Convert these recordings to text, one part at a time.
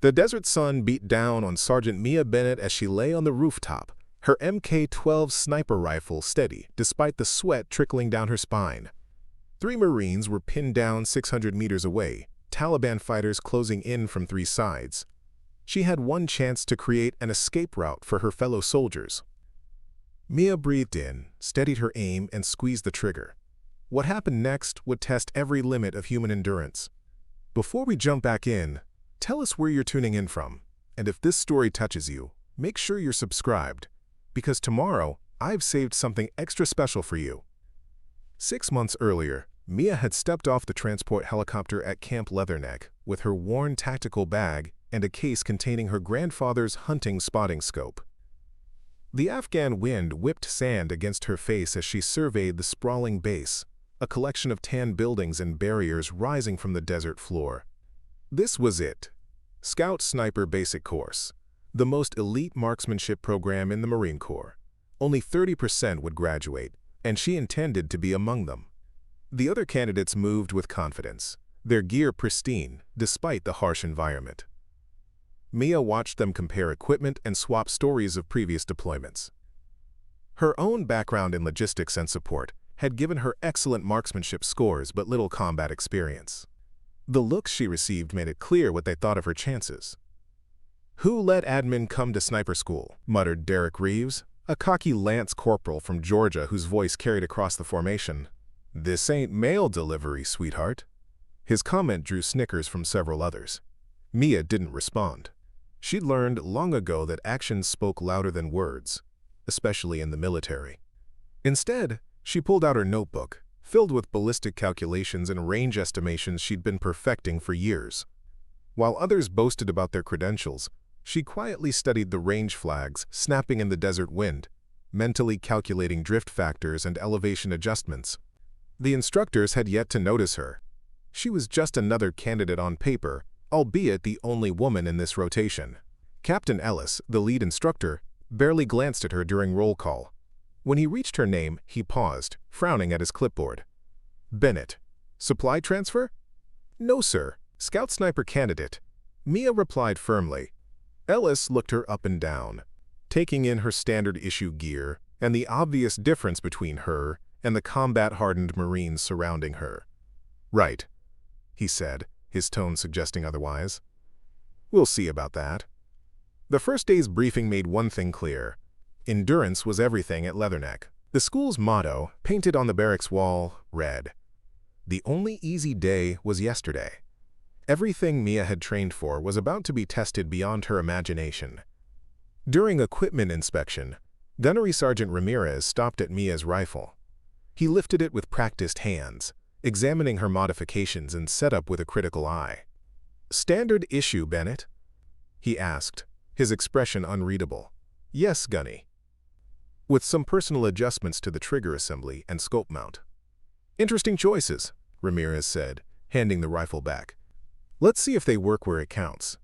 The desert sun beat down on Sergeant Mia Bennett as she lay on the rooftop, her Mk-12 sniper rifle steady despite the sweat trickling down her spine. 3 Marines were pinned down 600 meters away, Taliban fighters closing in from 3 sides. She had one chance to create an escape route for her fellow soldiers. Mia breathed in, steadied her aim, and squeezed the trigger. What happened next would test every limit of human endurance. Before we jump back in, tell us where you're tuning in from, and if this story touches you, make sure you're subscribed, because tomorrow I've saved something extra special for you. 6 months earlier, Mia had stepped off the transport helicopter at Camp Leatherneck with her worn tactical bag and a case containing her grandfather's hunting spotting scope. The Afghan wind whipped sand against her face as she surveyed the sprawling base, a collection of tan buildings and barriers rising from the desert floor. This was it. Scout Sniper Basic Course, the most elite marksmanship program in the Marine Corps. Only 30% would graduate, and she intended to be among them. The other candidates moved with confidence, their gear pristine despite the harsh environment. Mia watched them compare equipment and swap stories of previous deployments. Her own background in logistics and support had given her excellent marksmanship scores but little combat experience. The looks she received made it clear what they thought of her chances. "Who let admin come to sniper school?" muttered Derek Reeves, a cocky lance corporal from Georgia whose voice carried across the formation. "This ain't mail delivery, sweetheart." His comment drew snickers from several others. Mia didn't respond. She'd learned long ago that actions spoke louder than words, especially in the military. Instead, she pulled out her notebook, filled with ballistic calculations and range estimations she'd been perfecting for years. While others boasted about their credentials, she quietly studied the range flags snapping in the desert wind, mentally calculating drift factors and elevation adjustments. The instructors had yet to notice her. She was just another candidate on paper, albeit the only woman in this rotation. Captain Ellis, the lead instructor, barely glanced at her during roll call. When he reached her name, he paused, frowning at his clipboard. "Bennett. Supply transfer?" "No, sir. Scout sniper candidate," Mia replied firmly. Ellis looked her up and down, taking in her standard issue gear and the obvious difference between her and the combat-hardened Marines surrounding her. "Right," he said, his tone suggesting otherwise. "We'll see about that." The first day's briefing made one thing clear. Endurance was everything at Leatherneck. The school's motto, painted on the barracks wall, read, "The only easy day was yesterday." Everything Mia had trained for was about to be tested beyond her imagination. During equipment inspection, Gunnery Sergeant Ramirez stopped at Mia's rifle. He lifted it with practiced hands, examining her modifications and setup with a critical eye. "Standard issue, Bennett?" he asked, his expression unreadable. "Yes, Gunny." "With some personal adjustments to the trigger assembly and scope mount." "Interesting choices," Ramirez said, handing the rifle back. "Let's see if they work where it counts."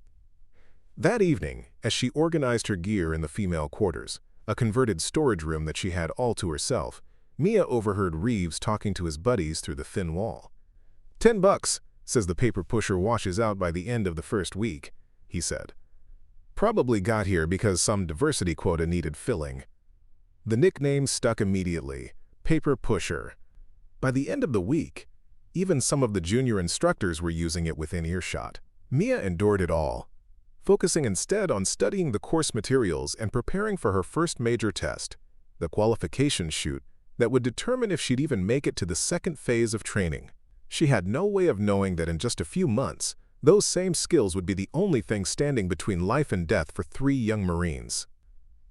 That evening, as she organized her gear in the female quarters, a converted storage room that she had all to herself, Mia overheard Reeves talking to his buddies through the thin wall. $10, says the paper pusher washes out by the end of the first week, he said. Probably got here because some diversity quota needed filling. The nickname stuck immediately, paper pusher. By the end of the week, even some of the junior instructors were using it within earshot. Mia endured it all, focusing instead on studying the course materials and preparing for her first major test, the qualification shoot that would determine if she'd even make it to the second phase of training. She had no way of knowing that in just a few months, those same skills would be the only thing standing between life and death for 3 young Marines,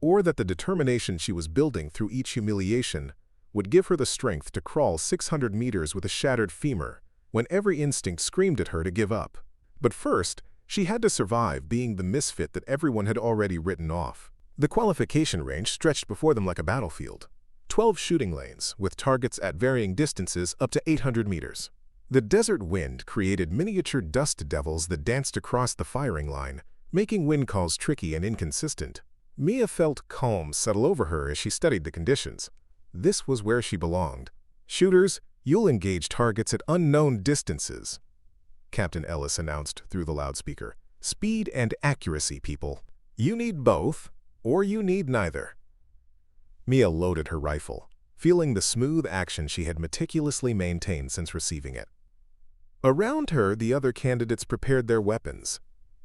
or that the determination she was building through each humiliation would give her the strength to crawl 600 meters with a shattered femur when every instinct screamed at her to give up. But first, she had to survive being the misfit that everyone had already written off. The qualification range stretched before them like a battlefield. 12 shooting lanes, with targets at varying distances up to 800 meters. The desert wind created miniature dust devils that danced across the firing line, making wind calls tricky and inconsistent. Mia felt calm settle over her as she studied the conditions. This was where she belonged. "Shooters, you'll engage targets at unknown distances," Captain Ellis announced through the loudspeaker. Speed and accuracy, people. You need both, or you need neither. Mia loaded her rifle, feeling the smooth action she had meticulously maintained since receiving it. Around her, the other candidates prepared their weapons,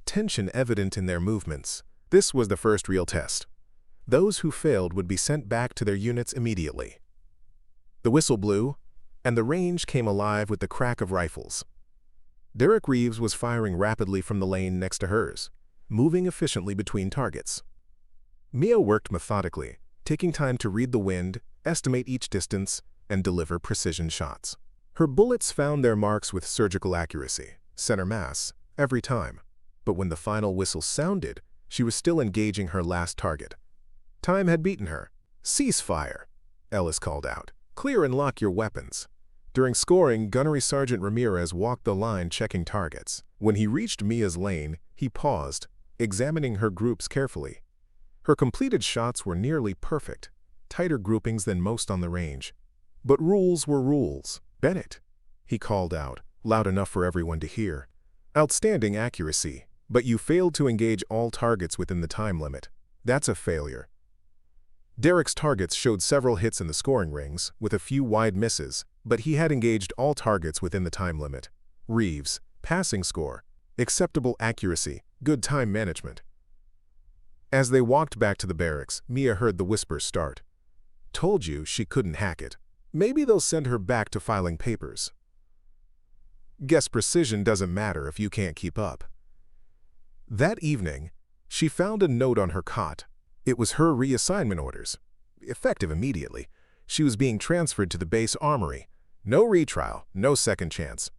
tension evident in their movements. This was the first real test. Those who failed would be sent back to their units immediately. The whistle blew, and the range came alive with the crack of rifles. Derek Reeves was firing rapidly from the lane next to hers, moving efficiently between targets. Mia worked methodically, taking time to read the wind, estimate each distance, and deliver precision shots. Her bullets found their marks with surgical accuracy, center mass, every time. But when the final whistle sounded, she was still engaging her last target. Time had beaten her. "Cease fire," Ellis called out. "Clear and lock your weapons." During scoring, Gunnery Sergeant Ramirez walked the line checking targets. When he reached Mia's lane, he paused, examining her groups carefully. Her completed shots were nearly perfect, tighter groupings than most on the range. But rules were rules. "Bennett," he called out, loud enough for everyone to hear. "Outstanding accuracy, but you failed to engage all targets within the time limit. That's a failure." Derek's targets showed several hits in the scoring rings, with a few wide misses, but he had engaged all targets within the time limit. Reeves, passing score, acceptable accuracy, good time management. As they walked back to the barracks, Mia heard the whispers start. "Told you she couldn't hack it. Maybe they'll send her back to filing papers. Guess precision doesn't matter if you can't keep up." That evening, she found a note on her cot. It was her reassignment orders. Effective immediately, she was being transferred to the base armory. No retrial, no second chance.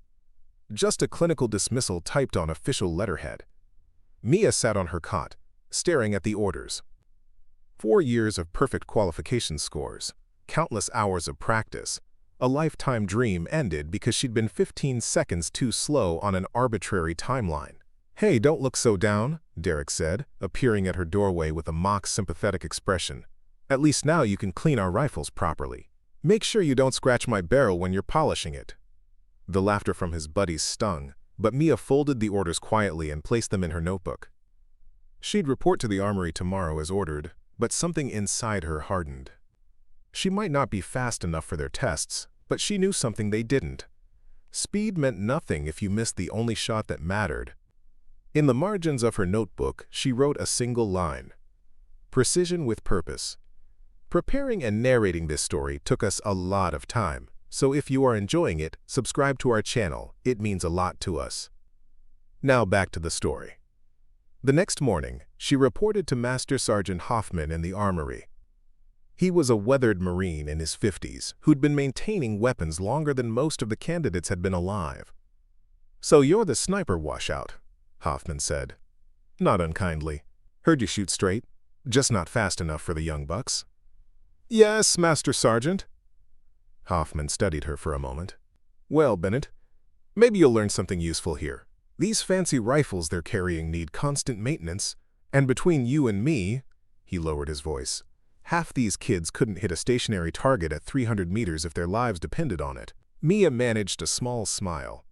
Just a clinical dismissal typed on official letterhead. Mia sat on her cot, staring at the orders. 4 years of perfect qualification scores, countless hours of practice. A lifetime dream ended because she'd been 15 seconds too slow on an arbitrary timeline. "Hey, don't look so down," Derek said, appearing at her doorway with a mock sympathetic expression. "At least now you can clean our rifles properly. Make sure you don't scratch my barrel when you're polishing it." The laughter from his buddies stung, but Mia folded the orders quietly and placed them in her notebook. She'd report to the armory tomorrow as ordered, but something inside her hardened. She might not be fast enough for their tests, but she knew something they didn't. Speed meant nothing if you missed the only shot that mattered. In the margins of her notebook, she wrote a single line: "Precision with purpose." Preparing and narrating this story took us a lot of time, so if you are enjoying it, subscribe to our channel. It means a lot to us. Now back to the story. The next morning, she reported to Master Sergeant Hoffman in the armory. He was a weathered Marine in his 50s who'd been maintaining weapons longer than most of the candidates had been alive. "So you're the sniper washout," Hoffman said, not unkindly. "Heard you shoot straight, just not fast enough for the young bucks." "Yes, Master Sergeant." Hoffman studied her for a moment. "Well, Bennett, maybe you'll learn something useful here. These fancy rifles they're carrying need constant maintenance, and between you and me," he lowered his voice, "half these kids couldn't hit a stationary target at 300 meters if their lives depended on it." Mia managed a small smile.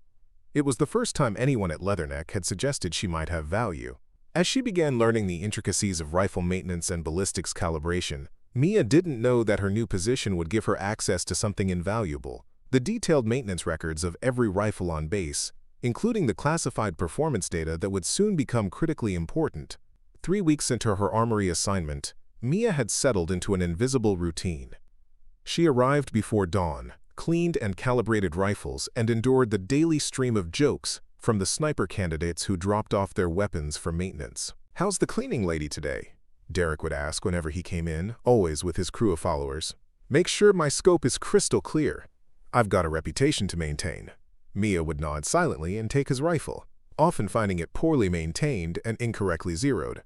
It was the first time anyone at Leatherneck had suggested she might have value. As she began learning the intricacies of rifle maintenance and ballistics calibration, Mia didn't know that her new position would give her access to something invaluable: the detailed maintenance records of every rifle on base, including the classified performance data that would soon become critically important. 3 weeks into her armory assignment, Mia had settled into an invisible routine. She arrived before dawn, cleaned and calibrated rifles, and endured the daily stream of jokes from the sniper candidates who dropped off their weapons for maintenance. "How's the cleaning lady today?" Derek would ask whenever he came in, always with his crew of followers. "Make sure my scope is crystal clear. I've got a reputation to maintain." Mia would nod silently and take his rifle, often finding it poorly maintained and incorrectly zeroed.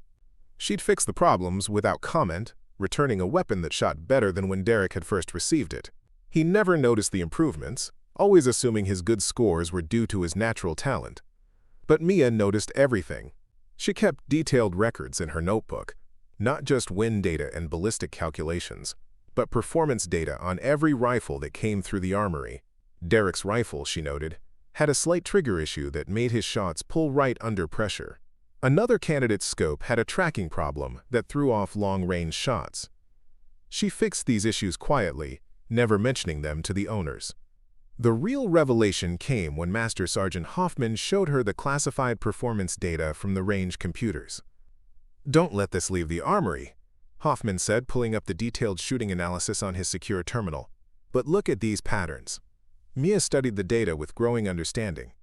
She'd fix the problems without comment, returning a weapon that shot better than when Derek had first received it. He never noticed the improvements, always assuming his good scores were due to his natural talent. But Mia noticed everything. She kept detailed records in her notebook, not just wind data and ballistic calculations, but performance data on every rifle that came through the armory. Derek's rifle, she noted, had a slight trigger issue that made his shots pull right under pressure. Another candidate's scope had a tracking problem that threw off long-range shots. She fixed these issues quietly, never mentioning them to the owners. The real revelation came when Master Sergeant Hoffman showed her the classified performance data from the range computers. "Don't let this leave the armory," Hoffman said, pulling up the detailed shooting analysis on his secure terminal. "But look at these patterns." Mia studied the data with growing understanding.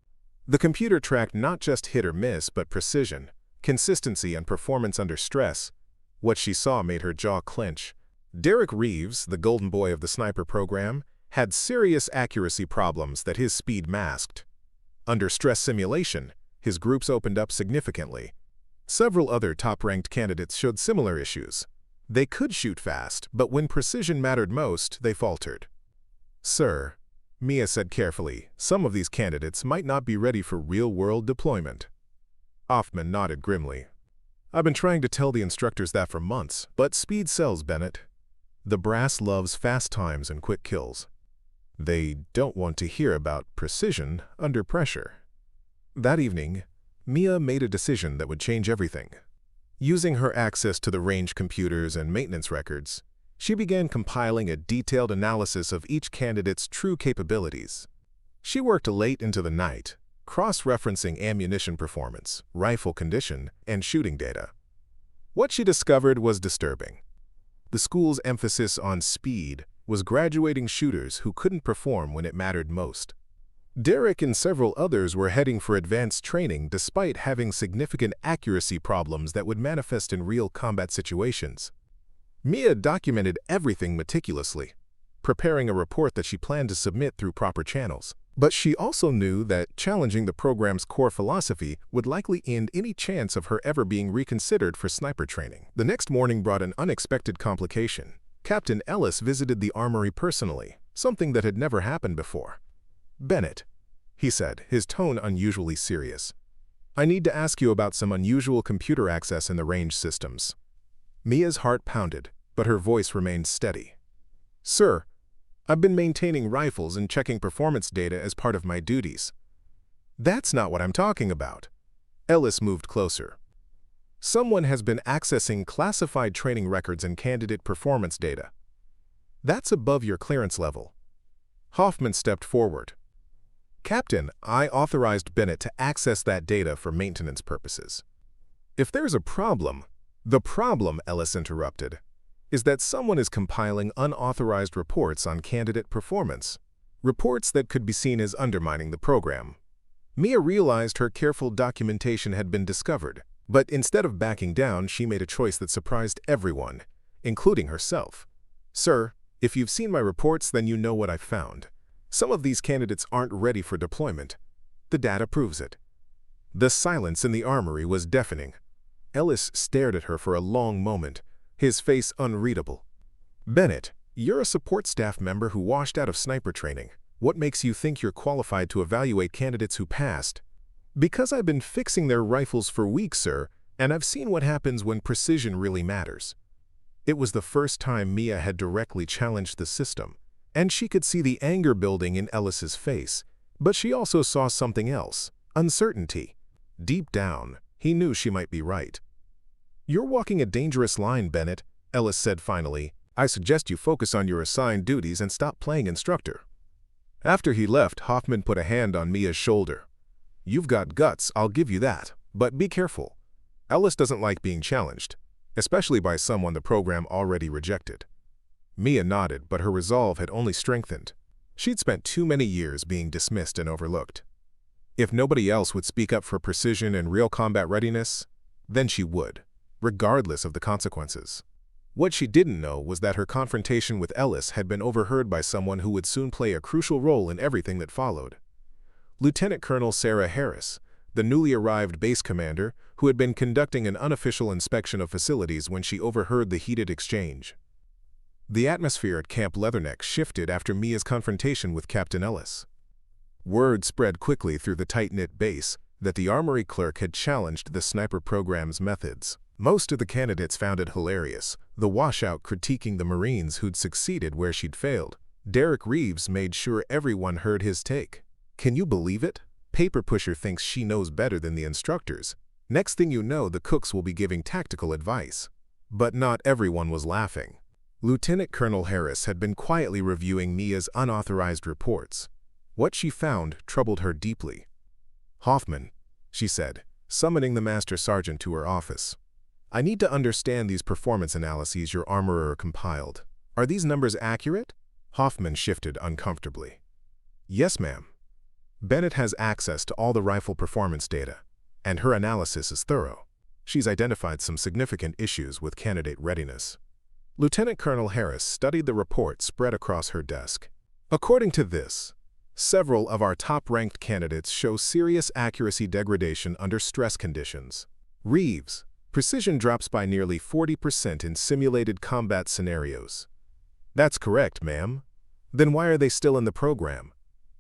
The computer tracked not just hit or miss, but precision, consistency, and performance under stress. What she saw made her jaw clench. Derek Reeves, the golden boy of the sniper program, had serious accuracy problems that his speed masked. Under stress simulation, his groups opened up significantly. Several other top-ranked candidates showed similar issues. They could shoot fast, but when precision mattered most, they faltered. "Sir," Mia said carefully, "some of these candidates might not be ready for real-world deployment." Hoffman nodded grimly. "I've been trying to tell the instructors that for months, but speed sells, Bennett. The brass loves fast times and quick kills. They don't want to hear about precision under pressure." That evening, Mia made a decision that would change everything. Using her access to the range computers and maintenance records, she began compiling a detailed analysis of each candidate's true capabilities. She worked late into the night, cross-referencing ammunition performance, rifle condition, and shooting data. What she discovered was disturbing. The school's emphasis on speed was graduating shooters who couldn't perform when it mattered most. Derek and several others were heading for advanced training despite having significant accuracy problems that would manifest in real combat situations. Mia documented everything meticulously, preparing a report that she planned to submit through proper channels. But she also knew that challenging the program's core philosophy would likely end any chance of her ever being reconsidered for sniper training. The next morning brought an unexpected complication. Captain Ellis visited the armory personally, something that had never happened before. "Bennett," he said, his tone unusually serious, "I need to ask you about some unusual computer access in the range systems." Mia's heart pounded, but her voice remained steady. "Sir, I've been maintaining rifles and checking performance data as part of my duties." "That's not what I'm talking about." Ellis moved closer. "Someone has been accessing classified training records and candidate performance data. That's above your clearance level." Hoffman stepped forward. "Captain, I authorized Bennett to access that data for maintenance purposes." "If there's a problem," "The problem," Ellis interrupted, "is that someone is compiling unauthorized reports on candidate performance, reports that could be seen as undermining the program." Mia realized her careful documentation had been discovered, but instead of backing down, she made a choice that surprised everyone, including herself. "Sir, if you've seen my reports, then you know what I've found. Some of these candidates aren't ready for deployment. The data proves it." The silence in the armory was deafening. Ellis stared at her for a long moment, his face unreadable. "Bennett, you're a support staff member who washed out of sniper training. What makes you think you're qualified to evaluate candidates who passed?" "Because I've been fixing their rifles for weeks, sir, and I've seen what happens when precision really matters." It was the first time Mia had directly challenged the system, and she could see the anger building in Ellis's face. But she also saw something else, uncertainty. Deep down, he knew she might be right. "You're walking a dangerous line, Bennett," Ellis said finally. "I suggest you focus on your assigned duties and stop playing instructor." After he left, Hoffman put a hand on Mia's shoulder. "You've got guts, I'll give you that, but be careful. Ellis doesn't like being challenged, especially by someone the program already rejected." Mia nodded, but her resolve had only strengthened. She'd spent too many years being dismissed and overlooked. If nobody else would speak up for precision and real combat readiness, then she would, regardless of the consequences. What she didn't know was that her confrontation with Ellis had been overheard by someone who would soon play a crucial role in everything that followed. Lieutenant Colonel Sarah Harris, the newly arrived base commander, who had been conducting an unofficial inspection of facilities when she overheard the heated exchange. The atmosphere at Camp Leatherneck shifted after Mia's confrontation with Captain Ellis. Word spread quickly through the tight-knit base that the armory clerk had challenged the sniper program's methods. Most of the candidates found it hilarious, the washout critiquing the Marines who'd succeeded where she'd failed. Derek Reeves made sure everyone heard his take. "Can you believe it? Paper Pusher thinks she knows better than the instructors. Next thing you know, the cooks will be giving tactical advice. But not everyone was laughing. Lieutenant Colonel Harris had been quietly reviewing Mia's unauthorized reports. What she found troubled her deeply. "Hoffman," she said, summoning the master sergeant to her office. "I need to understand these performance analyses your armorer compiled. Are these numbers accurate?" Hoffman shifted uncomfortably. "Yes, ma'am. Bennett has access to all the rifle performance data, and her analysis is thorough. She's identified some significant issues with candidate readiness." Lieutenant Colonel Harris studied the report spread across her desk. "According to this, several of our top-ranked candidates show serious accuracy degradation under stress conditions. Reeves, precision drops by nearly 40% in simulated combat scenarios." "That's correct, ma'am. Then why are they still in the program?"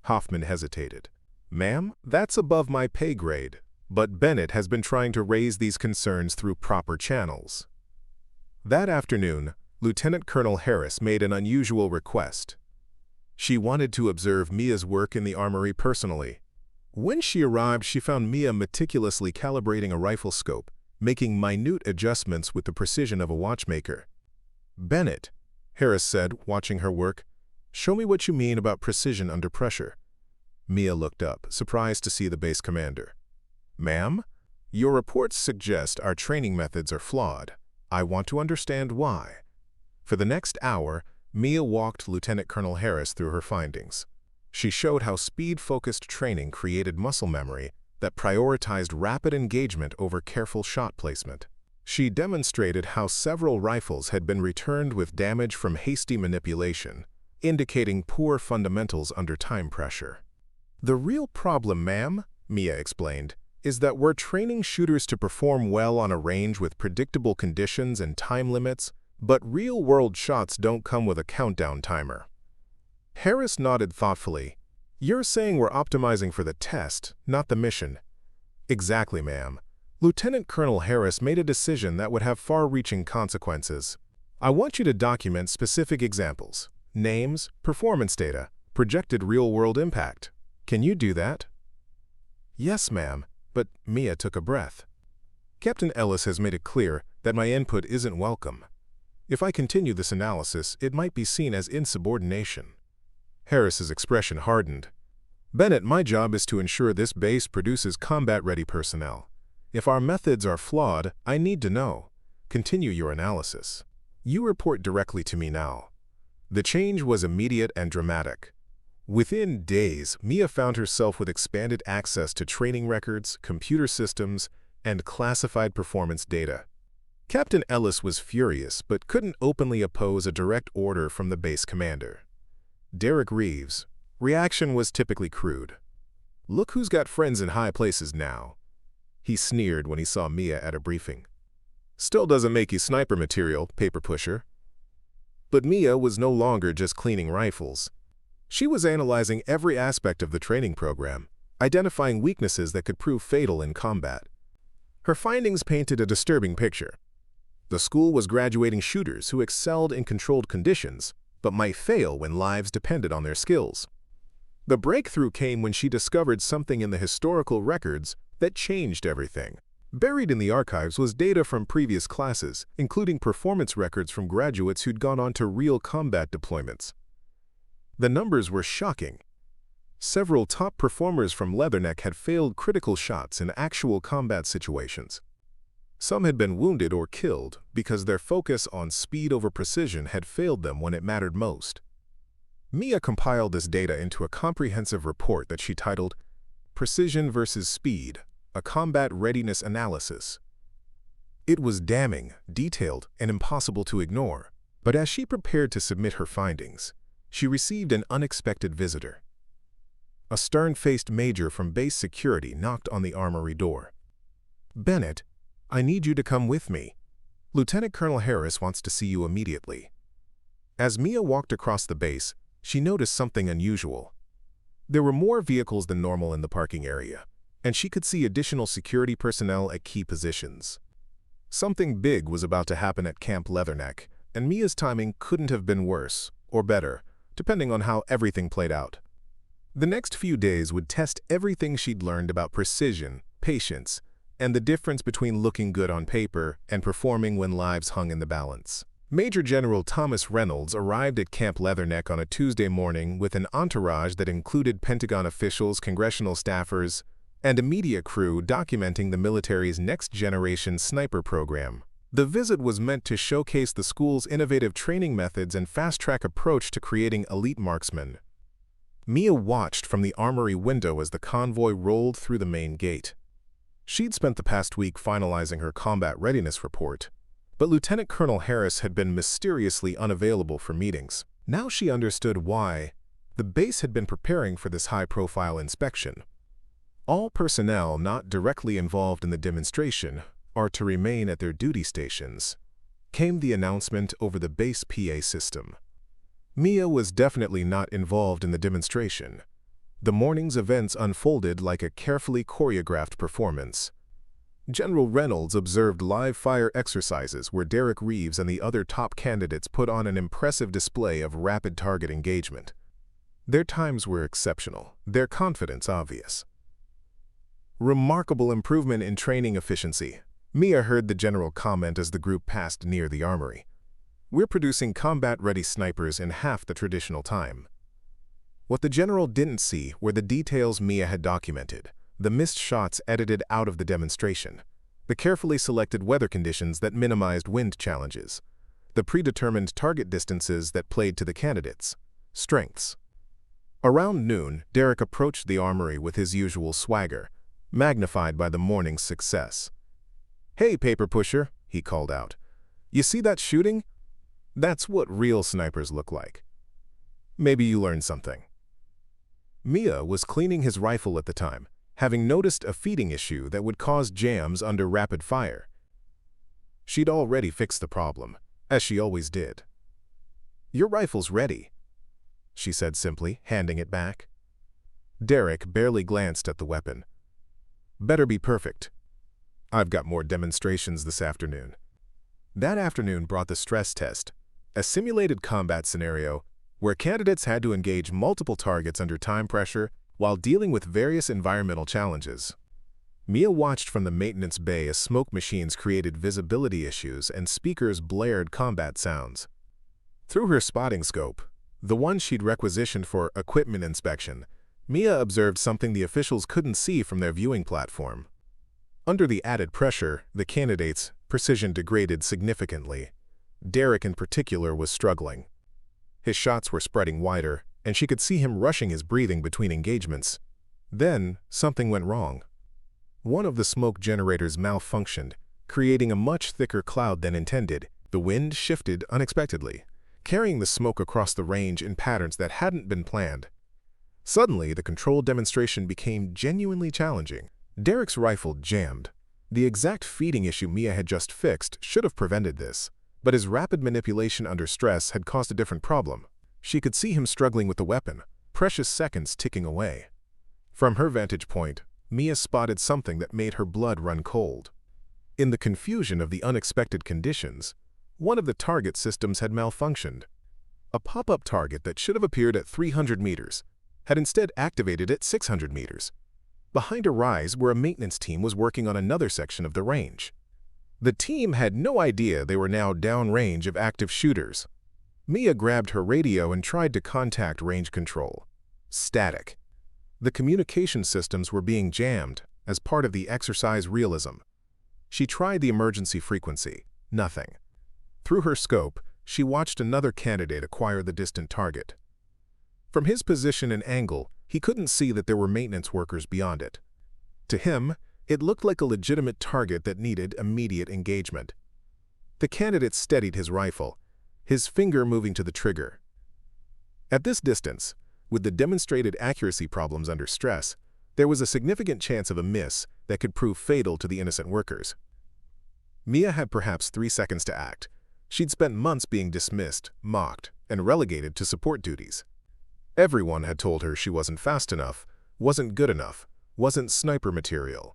Hoffman hesitated. "Ma'am, that's above my pay grade, but Bennett has been trying to raise these concerns through proper channels." That afternoon, Lieutenant Colonel Harris made an unusual request. She wanted to observe Mia's work in the armory personally. When she arrived, she found Mia meticulously calibrating a rifle scope, making minute adjustments with the precision of a watchmaker. "Bennett," Harris said, watching her work, "show me what you mean about precision under pressure." Mia looked up, surprised to see the base commander. "Ma'am, your reports suggest our training methods are flawed. I want to understand why." For the next hour, Mia walked Lieutenant Colonel Harris through her findings. She showed how speed-focused training created muscle memory that prioritized rapid engagement over careful shot placement. She demonstrated how several rifles had been returned with damage from hasty manipulation, indicating poor fundamentals under time pressure. "The real problem, ma'am," Mia explained, "is that we're training shooters to perform well on a range with predictable conditions and time limits, but real-world shots don't come with a countdown timer." Harris nodded thoughtfully. "You're saying we're optimizing for the test, not the mission." "Exactly, ma'am. Lieutenant Colonel Harris made a decision that would have far-reaching consequences. I want you to document specific examples, names, performance data, projected real-world impact. Can you do that?" "Yes, ma'am," but Mia took a breath. "Captain Ellis has made it clear that my input isn't welcome. If I continue this analysis, it might be seen as insubordination." Harris's expression hardened. "Bennett, my job is to ensure this base produces combat-ready personnel. If our methods are flawed, I need to know. Continue your analysis. You report directly to me now." The change was immediate and dramatic. Within days, Mia found herself with expanded access to training records, computer systems, and classified performance data. Captain Ellis was furious but couldn't openly oppose a direct order from the base commander. Derek Reeves' reaction was typically crude. "Look who's got friends in high places now." He sneered when he saw Mia at a briefing. "Still doesn't make you sniper material, paper pusher." But Mia was no longer just cleaning rifles. She was analyzing every aspect of the training program, identifying weaknesses that could prove fatal in combat. Her findings painted a disturbing picture. The school was graduating shooters who excelled in controlled conditions, but might fail when lives depended on their skills. The breakthrough came when she discovered something in the historical records that changed everything. Buried in the archives was data from previous classes, including performance records from graduates who'd gone on to real combat deployments. The numbers were shocking. Several top performers from Leatherneck had failed critical shots in actual combat situations. Some had been wounded or killed because their focus on speed over precision had failed them when it mattered most. Mia compiled this data into a comprehensive report that she titled "Precision versus Speed, a Combat Readiness Analysis." It was damning, detailed, and impossible to ignore, but as she prepared to submit her findings, she received an unexpected visitor. A stern-faced major from base security knocked on the armory door. "Bennett, I need you to come with me. Lieutenant Colonel Harris wants to see you immediately." As Mia walked across the base, she noticed something unusual. There were more vehicles than normal in the parking area, and she could see additional security personnel at key positions. Something big was about to happen at Camp Leatherneck, and Mia's timing couldn't have been worse, or better, depending on how everything played out. The next few days would test everything she'd learned about precision, patience, and the difference between looking good on paper and performing when lives hung in the balance. Major General Thomas Reynolds arrived at Camp Leatherneck on a Tuesday morning with an entourage that included Pentagon officials, congressional staffers, and a media crew documenting the military's next-generation sniper program. The visit was meant to showcase the school's innovative training methods and fast-track approach to creating elite marksmen. Mia watched from the armory window as the convoy rolled through the main gate. She'd spent the past week finalizing her combat readiness report, but Lieutenant Colonel Harris had been mysteriously unavailable for meetings. Now she understood why. The base had been preparing for this high-profile inspection. All personnel not directly involved in the demonstration are to remain at their duty stations, came the announcement over the base PA system. Mia was definitely not involved in the demonstration. The morning's events unfolded like a carefully choreographed performance. General Reynolds observed live-fire exercises where Derek Reeves and the other top candidates put on an impressive display of rapid target engagement. Their times were exceptional, their confidence obvious. Remarkable improvement in training efficiency, Mia heard the general comment as the group passed near the armory. We're producing combat-ready snipers in half the traditional time. What the general didn't see were the details Mia had documented. The missed shots edited out of the demonstration, the carefully selected weather conditions that minimized wind challenges, the predetermined target distances that played to the candidates' strengths. Around noon, Derek approached the armory with his usual swagger, magnified by the morning's success. "Hey, paper pusher," he called out. "You see that shooting? That's what real snipers look like. Maybe you learned something." Mia was cleaning his rifle at the time, having noticed a feeding issue that would cause jams under rapid fire. She'd already fixed the problem, as she always did. "Your rifle's ready," she said simply, handing it back. Derek barely glanced at the weapon. "Better be perfect. I've got more demonstrations this afternoon." That afternoon brought the stress test, a simulated combat scenario where candidates had to engage multiple targets under time pressure while dealing with various environmental challenges. Mia watched from the maintenance bay as smoke machines created visibility issues and speakers blared combat sounds. Through her spotting scope, the one she'd requisitioned for equipment inspection, Mia observed something the officials couldn't see from their viewing platform. Under the added pressure, the candidates' precision degraded significantly. Derek in particular was struggling. His shots were spreading wider, and she could see him rushing his breathing between engagements. Then, something went wrong. One of the smoke generators malfunctioned, creating a much thicker cloud than intended. The wind shifted unexpectedly, carrying the smoke across the range in patterns that hadn't been planned. Suddenly, the controlled demonstration became genuinely challenging. Derek's rifle jammed. The exact feeding issue Mia had just fixed should have prevented this, but his rapid manipulation under stress had caused a different problem. She could see him struggling with the weapon, precious seconds ticking away. From her vantage point, Mia spotted something that made her blood run cold. In the confusion of the unexpected conditions, one of the target systems had malfunctioned. A pop-up target that should have appeared at 300 meters had instead activated at 600 meters. Behind a rise where a maintenance team was working on another section of the range. The team had no idea they were now downrange of active shooters. Mia grabbed her radio and tried to contact range control. Static. The communication systems were being jammed as part of the exercise realism. She tried the emergency frequency. Nothing. Through her scope, she watched another candidate acquire the distant target. From his position and angle, he couldn't see that there were maintenance workers beyond it. To him, it looked like a legitimate target that needed immediate engagement. The candidate steadied his rifle, his finger moving to the trigger. At this distance, with the demonstrated accuracy problems under stress, there was a significant chance of a miss that could prove fatal to the innocent workers. Mia had perhaps 3 seconds to act. She'd spent months being dismissed, mocked, and relegated to support duties. Everyone had told her she wasn't fast enough, wasn't good enough, wasn't sniper material.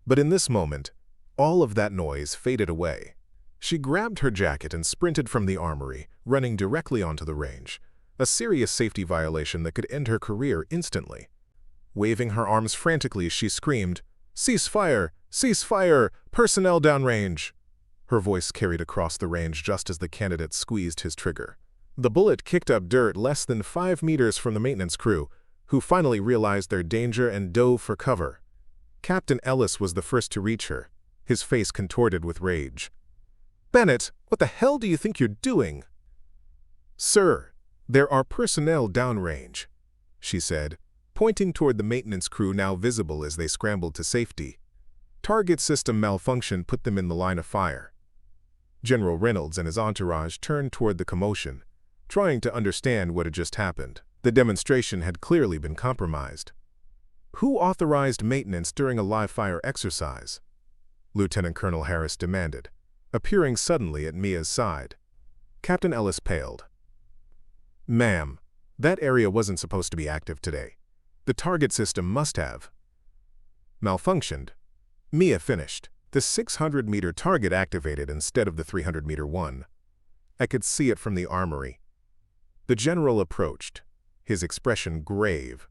But in this moment, all of that noise faded away. She grabbed her jacket and sprinted from the armory, running directly onto the range, a serious safety violation that could end her career instantly. Waving her arms frantically, she screamed, "Cease fire! "Cease fire! Personnel downrange!" Her voice carried across the range just as the candidate squeezed his trigger. The bullet kicked up dirt less than 5 meters from the maintenance crew, who finally realized their danger and dove for cover. Captain Ellis was the first to reach her, his face contorted with rage. "Bennett, what the hell do you think you're doing?" "Sir, there are personnel downrange," she said, pointing toward the maintenance crew now visible as they scrambled to safety. "Target system malfunction put them in the line of fire." General Reynolds and his entourage turned toward the commotion, trying to understand what had just happened. The demonstration had clearly been compromised. "Who authorized maintenance during a live-fire exercise?" Lieutenant Colonel Harris demanded, appearing suddenly at Mia's side. Captain Ellis paled. "Ma'am, that area wasn't supposed to be active today. The target system must have malfunctioned." Mia finished. The 600-meter target activated instead of the 300-meter one. I could see it from the armory. The general approached, his expression grave.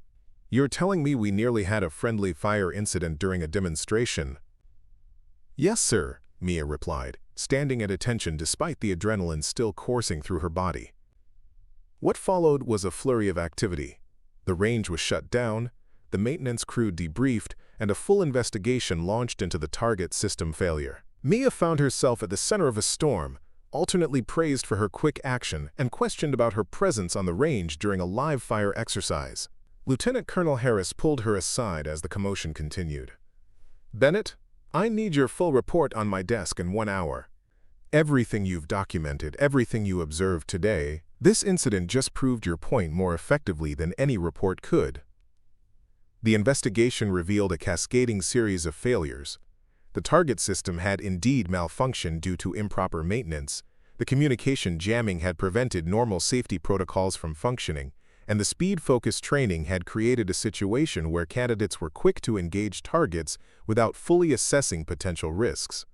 "You're telling me we nearly had a friendly fire incident during a demonstration?" "Yes, sir," Mia replied, standing at attention despite the adrenaline still coursing through her body. What followed was a flurry of activity. The range was shut down, the maintenance crew debriefed, and a full investigation launched into the target system failure. Mia found herself at the center of a storm, alternately praised for her quick action and questioned about her presence on the range during a live-fire exercise. Lieutenant Colonel Harris pulled her aside as the commotion continued. "Bennett, I need your full report on my desk in 1 hour. Everything you've documented, everything you observed today, this incident just proved your point more effectively than any report could." The investigation revealed a cascading series of failures. The target system had indeed malfunctioned due to improper maintenance, the communication jamming had prevented normal safety protocols from functioning, and the speed-focused training had created a situation where candidates were quick to engage targets without fully assessing potential risks.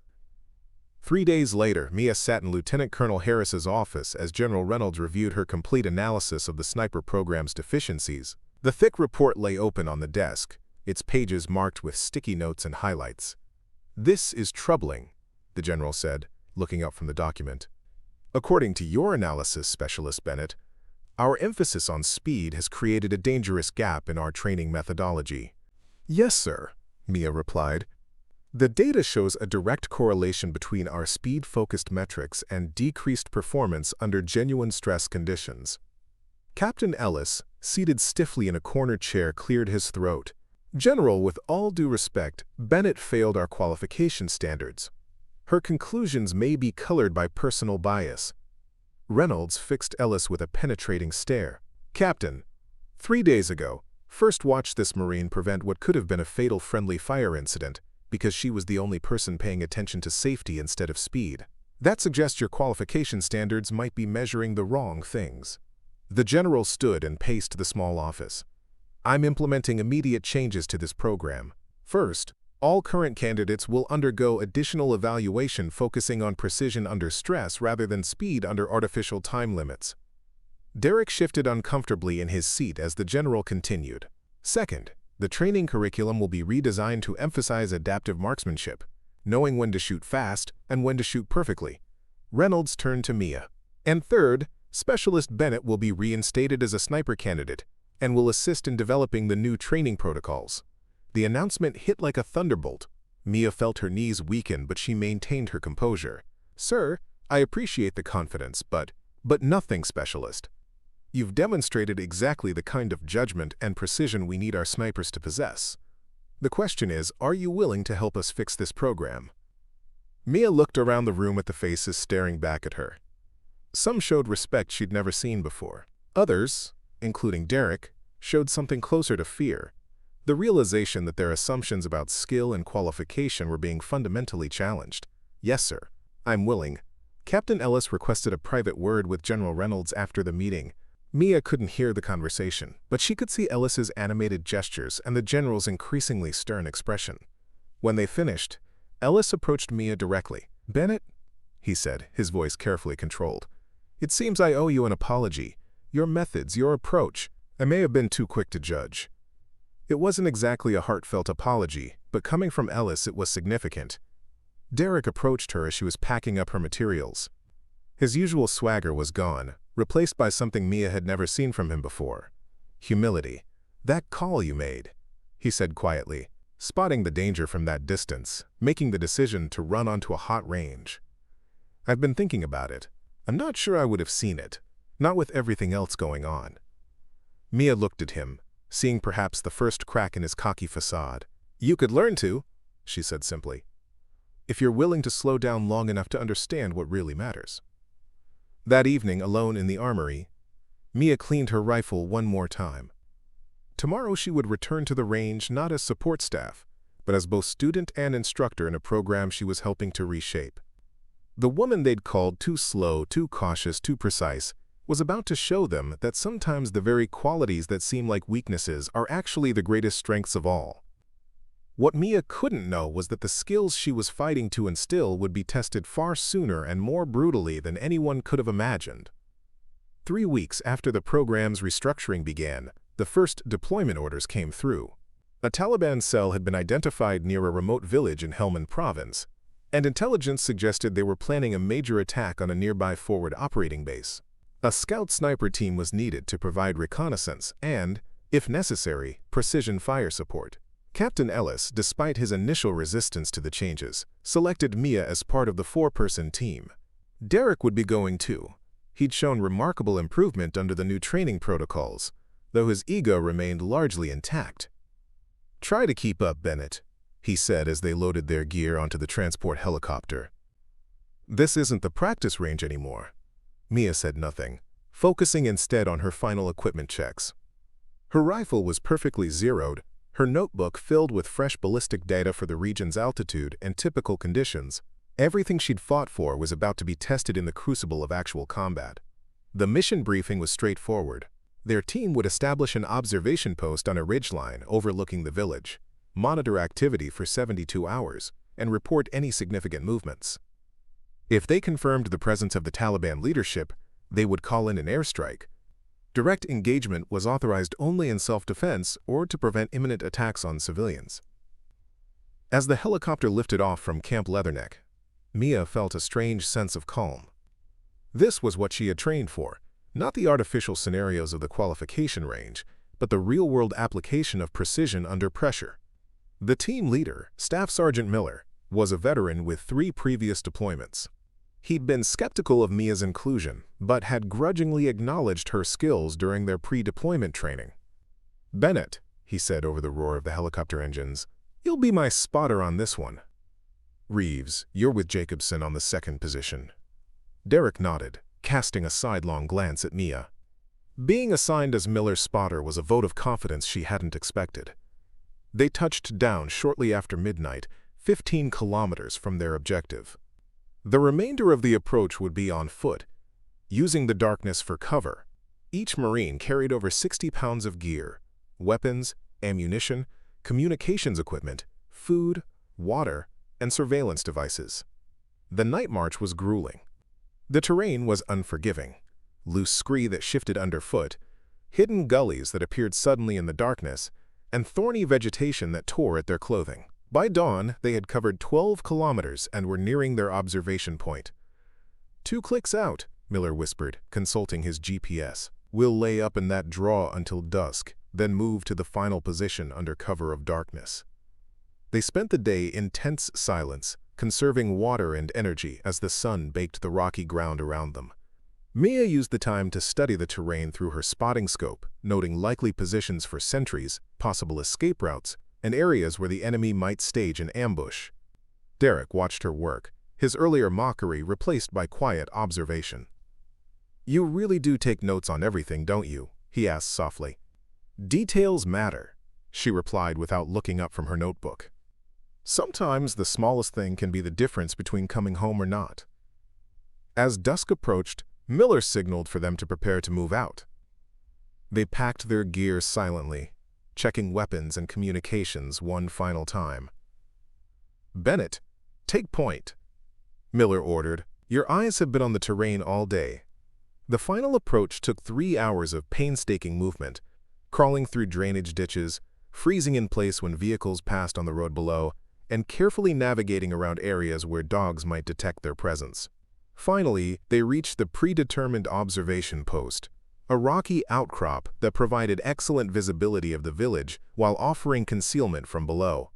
3 days later, Mia sat in Lieutenant Colonel Harris's office as General Reynolds reviewed her complete analysis of the sniper program's deficiencies. The thick report lay open on the desk, its pages marked with sticky notes and highlights. "This is troubling," the general said, looking up from the document. "According to your analysis, Specialist Bennett, our emphasis on speed has created a dangerous gap in our training methodology." "Yes, sir," Mia replied. "The data shows a direct correlation between our speed-focused metrics and decreased performance under genuine stress conditions." Captain Ellis, seated stiffly in a corner chair, cleared his throat. "General, with all due respect, Bennett failed our qualification standards. Her conclusions may be colored by personal bias." Reynolds fixed Ellis with a penetrating stare. "Captain, 3 days ago, First watched this Marine prevent what could have been a fatal friendly fire incident because she was the only person paying attention to safety instead of speed. That suggests your qualification standards might be measuring the wrong things." The general stood and paced the small office. "I'm implementing immediate changes to this program. First, all current candidates will undergo additional evaluation focusing on precision under stress rather than speed under artificial time limits." Derek shifted uncomfortably in his seat as the general continued. "Second, the training curriculum will be redesigned to emphasize adaptive marksmanship, knowing when to shoot fast and when to shoot perfectly." Reynolds turned to Mia. "And third, Specialist Bennett will be reinstated as a sniper candidate and will assist in developing the new training protocols." The announcement hit like a thunderbolt. Mia felt her knees weaken, but she maintained her composure. "Sir, I appreciate the confidence, but nothing, Specialist. You've demonstrated exactly the kind of judgment and precision we need our snipers to possess. The question is, are you willing to help us fix this program?" Mia looked around the room at the faces staring back at her. Some showed respect she'd never seen before. Others, including Derek, showed something closer to fear, the realization that their assumptions about skill and qualification were being fundamentally challenged. "Yes, sir, I'm willing." Captain Ellis requested a private word with General Reynolds after the meeting. Mia couldn't hear the conversation, but she could see Ellis's animated gestures and the general's increasingly stern expression. When they finished, Ellis approached Mia directly. "Bennett," he said, his voice carefully controlled, "it seems I owe you an apology. Your methods, your approach, I may have been too quick to judge. It wasn't exactly a heartfelt apology, but coming from Ellis it was significant. Derek approached her as she was packing up her materials. His usual swagger was gone, replaced by something Mia had never seen from him before. Humility. "That call you made," he said quietly, spotting the danger from that distance, making the decision to run onto a hot range. "I've been thinking about it. I'm not sure I would have seen it, not with everything else going on." Mia looked at him, seeing perhaps the first crack in his cocky facade. "You could learn to," she said simply, "if you're willing to slow down long enough to understand what really matters." That evening, alone in the armory, Mia cleaned her rifle one more time. Tomorrow she would return to the range not as support staff, but as both student and instructor in a program she was helping to reshape. The woman they'd called too slow, too cautious, too precise was about to show them that sometimes the very qualities that seem like weaknesses are actually the greatest strengths of all. What Mia couldn't know was that the skills she was fighting to instill would be tested far sooner and more brutally than anyone could have imagined. 3 weeks after the program's restructuring began, the first deployment orders came through. A Taliban cell had been identified near a remote village in Helmand Province, and intelligence suggested they were planning a major attack on a nearby forward operating base. A scout sniper team was needed to provide reconnaissance and, if necessary, precision fire support. Captain Ellis, despite his initial resistance to the changes, selected Mia as part of the 4-person team. Derek would be going too. He'd shown remarkable improvement under the new training protocols, though his ego remained largely intact. "Try to keep up, Bennett," he said as they loaded their gear onto the transport helicopter. "This isn't the practice range anymore." Mia said nothing, focusing instead on her final equipment checks. Her rifle was perfectly zeroed, her notebook filled with fresh ballistic data for the region's altitude and typical conditions. Everything she'd fought for was about to be tested in the crucible of actual combat. The mission briefing was straightforward. Their team would establish an observation post on a ridgeline overlooking the village, monitor activity for 72 hours, and report any significant movements. If they confirmed the presence of the Taliban leadership, they would call in an airstrike. Direct engagement was authorized only in self-defense or to prevent imminent attacks on civilians. As the helicopter lifted off from Camp Leatherneck, Mia felt a strange sense of calm. This was what she had trained for, not the artificial scenarios of the qualification range, but the real-world application of precision under pressure. The team leader, Staff Sergeant Miller, was a veteran with 3 previous deployments. He'd been skeptical of Mia's inclusion, but had grudgingly acknowledged her skills during their pre-deployment training. "Bennett," he said over the roar of the helicopter engines, "you'll be my spotter on this one. Reeves, you're with Jacobson on the 2nd position." Derek nodded, casting a sidelong glance at Mia. Being assigned as Miller's spotter was a vote of confidence she hadn't expected. They touched down shortly after midnight, 15 kilometers from their objective. The remainder of the approach would be on foot, using the darkness for cover. Each Marine carried over 60 pounds of gear, weapons, ammunition, communications equipment, food, water, and surveillance devices. The night march was grueling. The terrain was unforgiving. Loose scree that shifted underfoot, hidden gullies that appeared suddenly in the darkness, and thorny vegetation that tore at their clothing. By dawn, they had covered 12 kilometers and were nearing their observation point. 2 clicks out, Miller whispered, consulting his GPS. "We'll lay up in that draw until dusk, then move to the final position under cover of darkness." They spent the day in tense silence, conserving water and energy as the sun baked the rocky ground around them. Mia used the time to study the terrain through her spotting scope, noting likely positions for sentries, possible escape routes, and areas where the enemy might stage an ambush. Derek watched her work, his earlier mockery replaced by quiet observation. "You really do take notes on everything, don't you?" he asked softly. "Details matter," she replied without looking up from her notebook. "Sometimes the smallest thing can be the difference between coming home or not." As dusk approached, Miller signaled for them to prepare to move out. They packed their gear silently, checking weapons and communications one final time. "Bennett, take point," Miller ordered. "Your eyes have been on the terrain all day." The final approach took 3 hours of painstaking movement, crawling through drainage ditches, freezing in place when vehicles passed on the road below, and carefully navigating around areas where dogs might detect their presence. Finally, they reached the predetermined observation post, a rocky outcrop that provided excellent visibility of the village while offering concealment from below.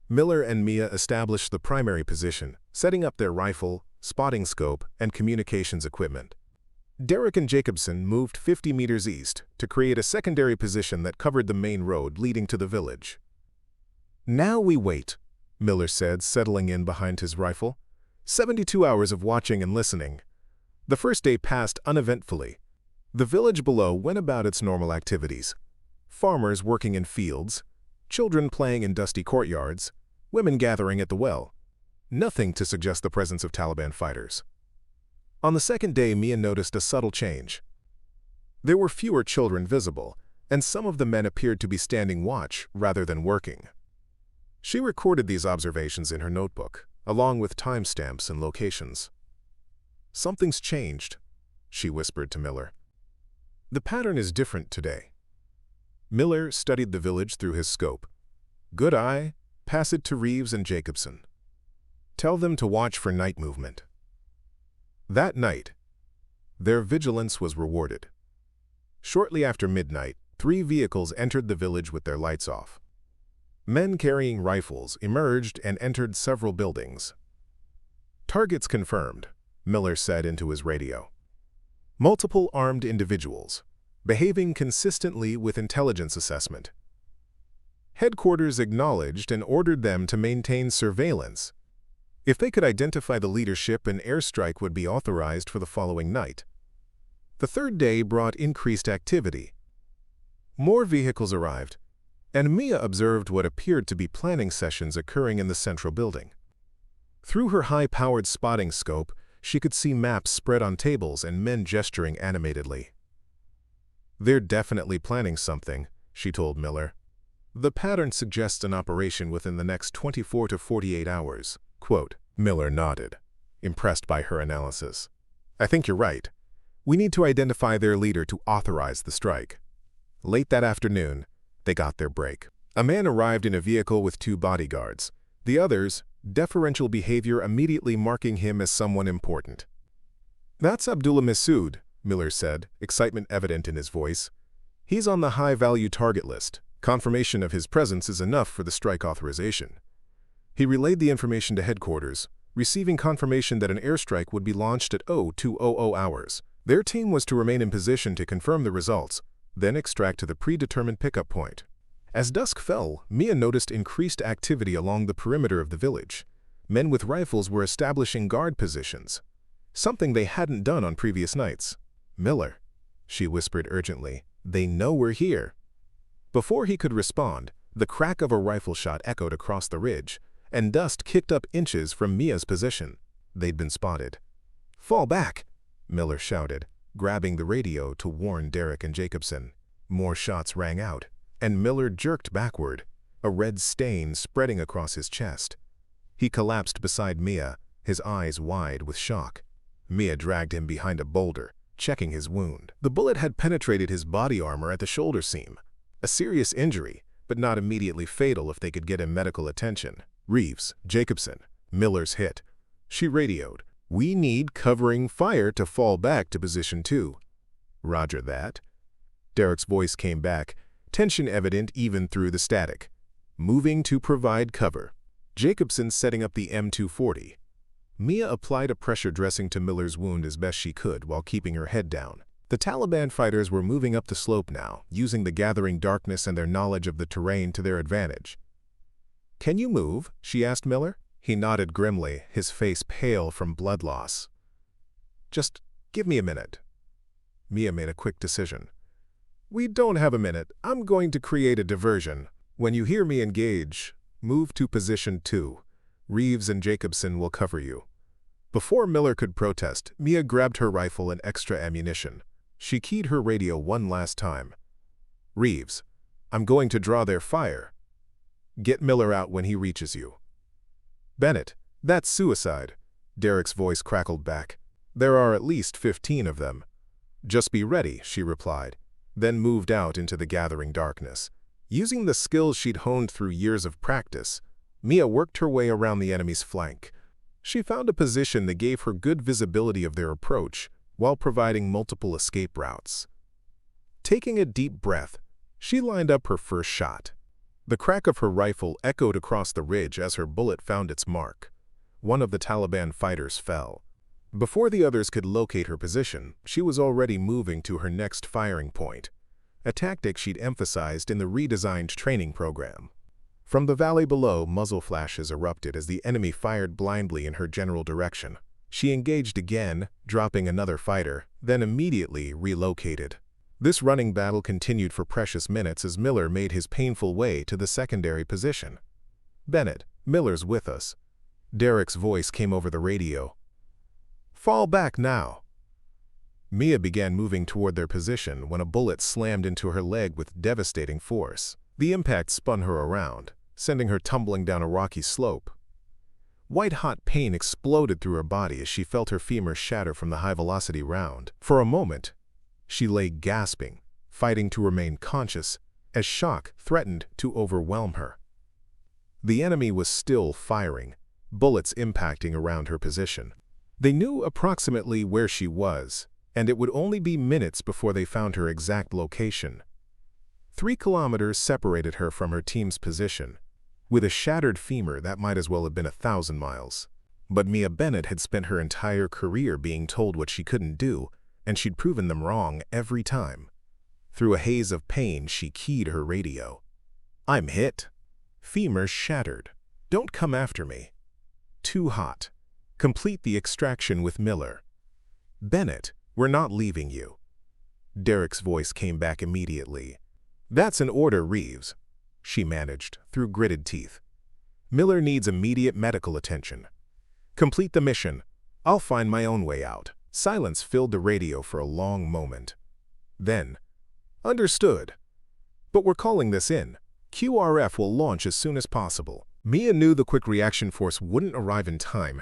Miller and Mia established the primary position, setting up their rifle, spotting scope, and communications equipment. Derek and Jacobson moved 50 meters east to create a secondary position that covered the main road leading to the village. "Now we wait," Miller said, settling in behind his rifle. 72 hours of watching and listening. The first day passed uneventfully. The village below went about its normal activities. Farmers working in fields, children playing in dusty courtyards, women gathering at the well. Nothing to suggest the presence of Taliban fighters. On the second day, Mia noticed a subtle change. There were fewer children visible, and some of the men appeared to be standing watch rather than working. She recorded these observations in her notebook, along with timestamps and locations. "Something's changed," she whispered to Miller. "The pattern is different today." Miller studied the village through his scope. "Good eye, pass it to Reeves and Jacobson. Tell them to watch for night movement." That night, their vigilance was rewarded. Shortly after midnight, 3 vehicles entered the village with their lights off. Men carrying rifles emerged and entered several buildings. "Targets confirmed," Miller said into his radio. "Multiple armed individuals, behaving consistently with intelligence assessment. Headquarters acknowledged and ordered them to maintain surveillance. If they could identify the leadership, an airstrike would be authorized for the following night." The third day brought increased activity. More vehicles arrived, and Mia observed what appeared to be planning sessions occurring in the central building. Through her high-powered spotting scope, she could see maps spread on tables and men gesturing animatedly. "They're definitely planning something," she told Miller. "The pattern suggests an operation within the next 24 to 48 hours. Quote. Miller nodded, impressed by her analysis. "I think you're right. We need to identify their leader to authorize the strike." Late that afternoon, they got their break. A man arrived in a vehicle with 2 bodyguards. The others, deferential behavior immediately marking him as someone important. "That's Abdullah Masood," Miller said, excitement evident in his voice. "He's on the high-value target list. Confirmation of his presence is enough for the strike authorization." He relayed the information to headquarters, receiving confirmation that an airstrike would be launched at 0200 hours. Their team was to remain in position to confirm the results, then extract to the predetermined pickup point. As dusk fell, Mia noticed increased activity along the perimeter of the village. Men with rifles were establishing guard positions, something they hadn't done on previous nights. "Miller," she whispered urgently, "they know we're here." Before he could respond, the crack of a rifle shot echoed across the ridge, and dust kicked up inches from Mia's position. They'd been spotted. "Fall back," Miller shouted, grabbing the radio to warn Derek and Jacobson. More shots rang out, and Miller jerked backward, a red stain spreading across his chest. He collapsed beside Mia, his eyes wide with shock. Mia dragged him behind a boulder, checking his wound. The bullet had penetrated his body armor at the shoulder seam. A serious injury, but not immediately fatal if they could get him medical attention. "Reeves, Jacobson, Miller's hit." She radioed. "We need covering fire to fall back to position 2. "Roger that." Derek's voice came back, tension evident even through the static. "Moving to provide cover." Jacobson setting up the M240. Mia applied a pressure dressing to Miller's wound as best she could while keeping her head down. The Taliban fighters were moving up the slope now, using the gathering darkness and their knowledge of the terrain to their advantage. "Can you move?" she asked Miller. He nodded grimly, his face pale from blood loss. "Just give me a minute." Mia made a quick decision. "We don't have a minute. I'm going to create a diversion. When you hear me engage, move to position 2. Reeves and Jacobson will cover you." Before Miller could protest, Mia grabbed her rifle and extra ammunition. She keyed her radio one last time. "Reeves, I'm going to draw their fire. Get Miller out when he reaches you." "Bennett, that's suicide," Derek's voice crackled back. "There are at least 15 of them." "Just be ready," she replied, then moved out into the gathering darkness. Using the skills she'd honed through years of practice, Mia worked her way around the enemy's flank. She found a position that gave her good visibility of their approach while providing multiple escape routes. Taking a deep breath, she lined up her first shot. The crack of her rifle echoed across the ridge as her bullet found its mark. One of the Taliban fighters fell. Before the others could locate her position, she was already moving to her next firing point, a tactic she'd emphasized in the redesigned training program. From the valley below, muzzle flashes erupted as the enemy fired blindly in her general direction. She engaged again, dropping another fighter, then immediately relocated. This running battle continued for precious minutes as Miller made his painful way to the secondary position. "Bennett, Miller's with us." Derek's voice came over the radio. "Fall back now." Mia began moving toward their position when a bullet slammed into her leg with devastating force. The impact spun her around, sending her tumbling down a rocky slope. White-hot pain exploded through her body as she felt her femur shatter from the high-velocity round. For a moment, she lay gasping, fighting to remain conscious, as shock threatened to overwhelm her. The enemy was still firing, bullets impacting around her position. They knew approximately where she was, and it would only be minutes before they found her exact location. 3 kilometers separated her from her team's position. With a shattered femur, that might as well have been 1,000 miles. But Mia Bennett had spent her entire career being told what she couldn't do, and she'd proven them wrong every time. Through a haze of pain, she keyed her radio. "I'm hit. Femur shattered. Don't come after me. Too hot. Complete the extraction with Miller. Bennett, we're not leaving you." Derek's voice came back immediately. "That's an order, Reeves," she managed through gritted teeth. "Miller needs immediate medical attention. Complete the mission. I'll find my own way out." Silence filled the radio for a long moment. Then, "Understood. But we're calling this in. QRF will launch as soon as possible." Mia knew the quick reaction force wouldn't arrive in time.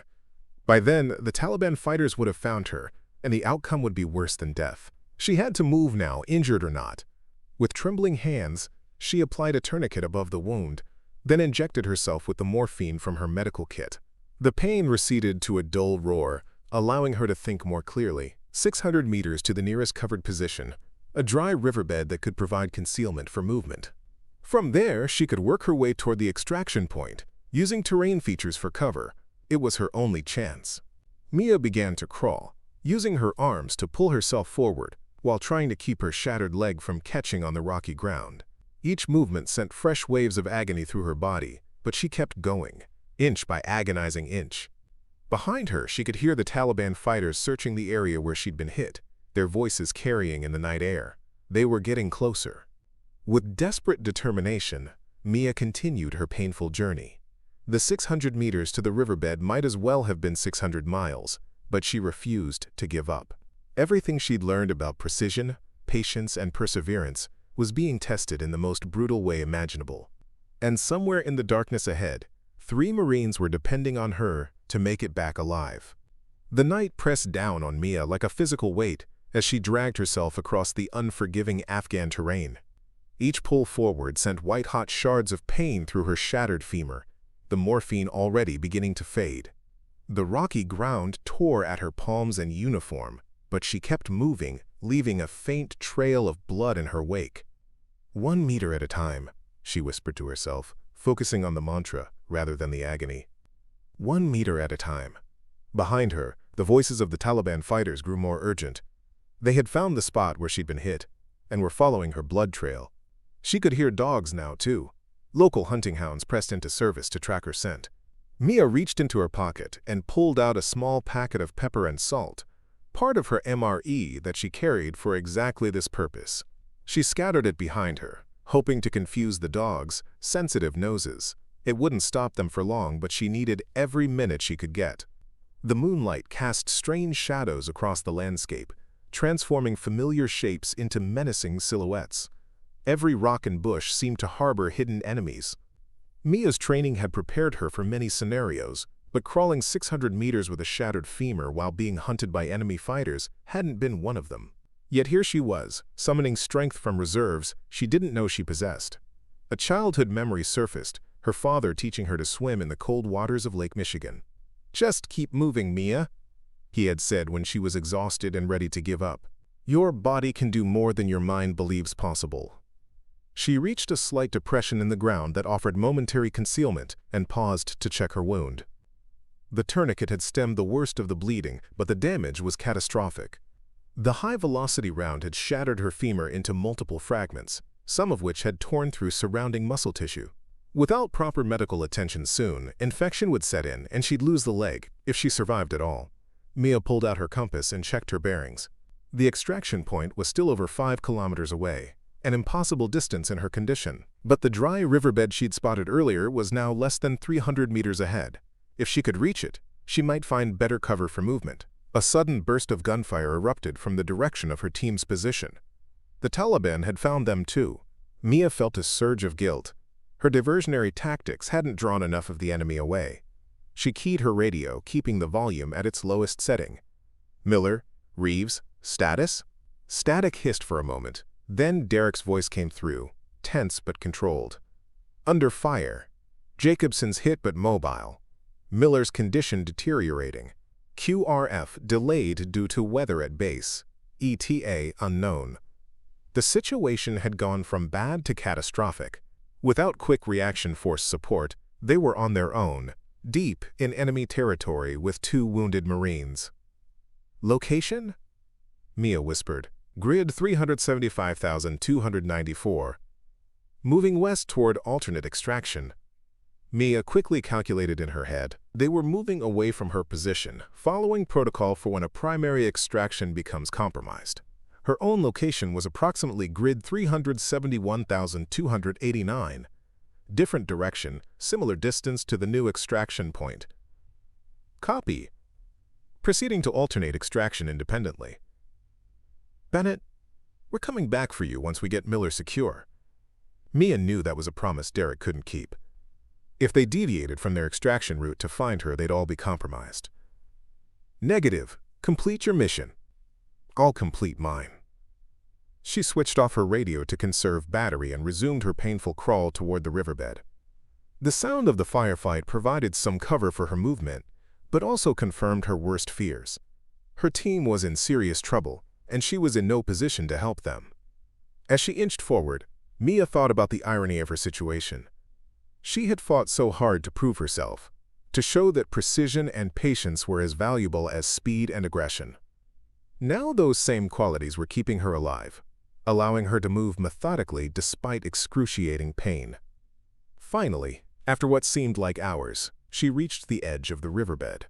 By then, the Taliban fighters would have found her, and the outcome would be worse than death. She had to move now, injured or not. With trembling hands, she applied a tourniquet above the wound, then injected herself with the morphine from her medical kit. The pain receded to a dull roar, allowing her to think more clearly. 600 meters to the nearest covered position, a dry riverbed that could provide concealment for movement. From there, she could work her way toward the extraction point, using terrain features for cover. It was her only chance. Mia began to crawl, using her arms to pull herself forward, while trying to keep her shattered leg from catching on the rocky ground. Each movement sent fresh waves of agony through her body, but she kept going, inch by agonizing inch. Behind her, she could hear the Taliban fighters searching the area where she'd been hit, their voices carrying in the night air. They were getting closer. With desperate determination, Mia continued her painful journey. The 600 meters to the riverbed might as well have been 600 miles, but she refused to give up. Everything she'd learned about precision, patience, and perseverance was being tested in the most brutal way imaginable. And somewhere in the darkness ahead, 3 Marines were depending on her to make it back alive. The night pressed down on Mia like a physical weight as she dragged herself across the unforgiving Afghan terrain. Each pull forward sent white-hot shards of pain through her shattered femur, the morphine already beginning to fade. The rocky ground tore at her palms and uniform, but she kept moving, leaving a faint trail of blood in her wake. 1 meter at a time, she whispered to herself, focusing on the mantra rather than the agony. 1 meter at a time. Behind her, the voices of the Taliban fighters grew more urgent. They had found the spot where she'd been hit, and were following her blood trail. She could hear dogs now, too. Local hunting hounds pressed into service to track her scent. Mia reached into her pocket and pulled out a small packet of pepper and salt, part of her MRE that she carried for exactly this purpose. She scattered it behind her, hoping to confuse the dogs' sensitive noses. It wouldn't stop them for long, but she needed every minute she could get. The moonlight cast strange shadows across the landscape, transforming familiar shapes into menacing silhouettes. Every rock and bush seemed to harbor hidden enemies. Mia's training had prepared her for many scenarios, but crawling 600 meters with a shattered femur while being hunted by enemy fighters hadn't been one of them. Yet here she was, summoning strength from reserves she didn't know she possessed. A childhood memory surfaced, her father teaching her to swim in the cold waters of Lake Michigan. "Just keep moving, Mia," he had said when she was exhausted and ready to give up. "Your body can do more than your mind believes possible." She reached a slight depression in the ground that offered momentary concealment and paused to check her wound. The tourniquet had stemmed the worst of the bleeding, but the damage was catastrophic. The high-velocity round had shattered her femur into multiple fragments, some of which had torn through surrounding muscle tissue. Without proper medical attention soon, infection would set in and she'd lose the leg, if she survived at all. Mia pulled out her compass and checked her bearings. The extraction point was still over 5 kilometers away, an impossible distance in her condition. But the dry riverbed she'd spotted earlier was now less than 300 meters ahead. If she could reach it, she might find better cover for movement. A sudden burst of gunfire erupted from the direction of her team's position. The Taliban had found them too. Mia felt a surge of guilt. Her diversionary tactics hadn't drawn enough of the enemy away. She keyed her radio, keeping the volume at its lowest setting. "Miller, Reeves, status?" Static hissed for a moment. Then Derek's voice came through, tense but controlled. "Under fire. Jacobson's hit but mobile. Miller's condition deteriorating. QRF delayed due to weather at base. ETA unknown." The situation had gone from bad to catastrophic. Without quick reaction force support, they were on their own, deep in enemy territory with 2 wounded Marines. "Location?" Mia whispered. "Grid 375,294. Moving west toward alternate extraction." Mia quickly calculated in her head. They were moving away from her position, following protocol for when a primary extraction becomes compromised. Her own location was approximately grid 371,289. Different direction, similar distance to the new extraction point. "Copy." Proceeding to alternate extraction independently. "Bennett, we're coming back for you once we get Miller secure." Mia knew that was a promise Derek couldn't keep. If they deviated from their extraction route to find her, they'd all be compromised. "Negative. Complete your mission." "I'll complete mine." She switched off her radio to conserve battery and resumed her painful crawl toward the riverbed. The sound of the firefight provided some cover for her movement, but also confirmed her worst fears. Her team was in serious trouble, and she was in no position to help them. As she inched forward, Mia thought about the irony of her situation. She had fought so hard to prove herself, to show that precision and patience were as valuable as speed and aggression. Now those same qualities were keeping her alive, allowing her to move methodically despite excruciating pain. Finally, after what seemed like hours, she reached the edge of the riverbed.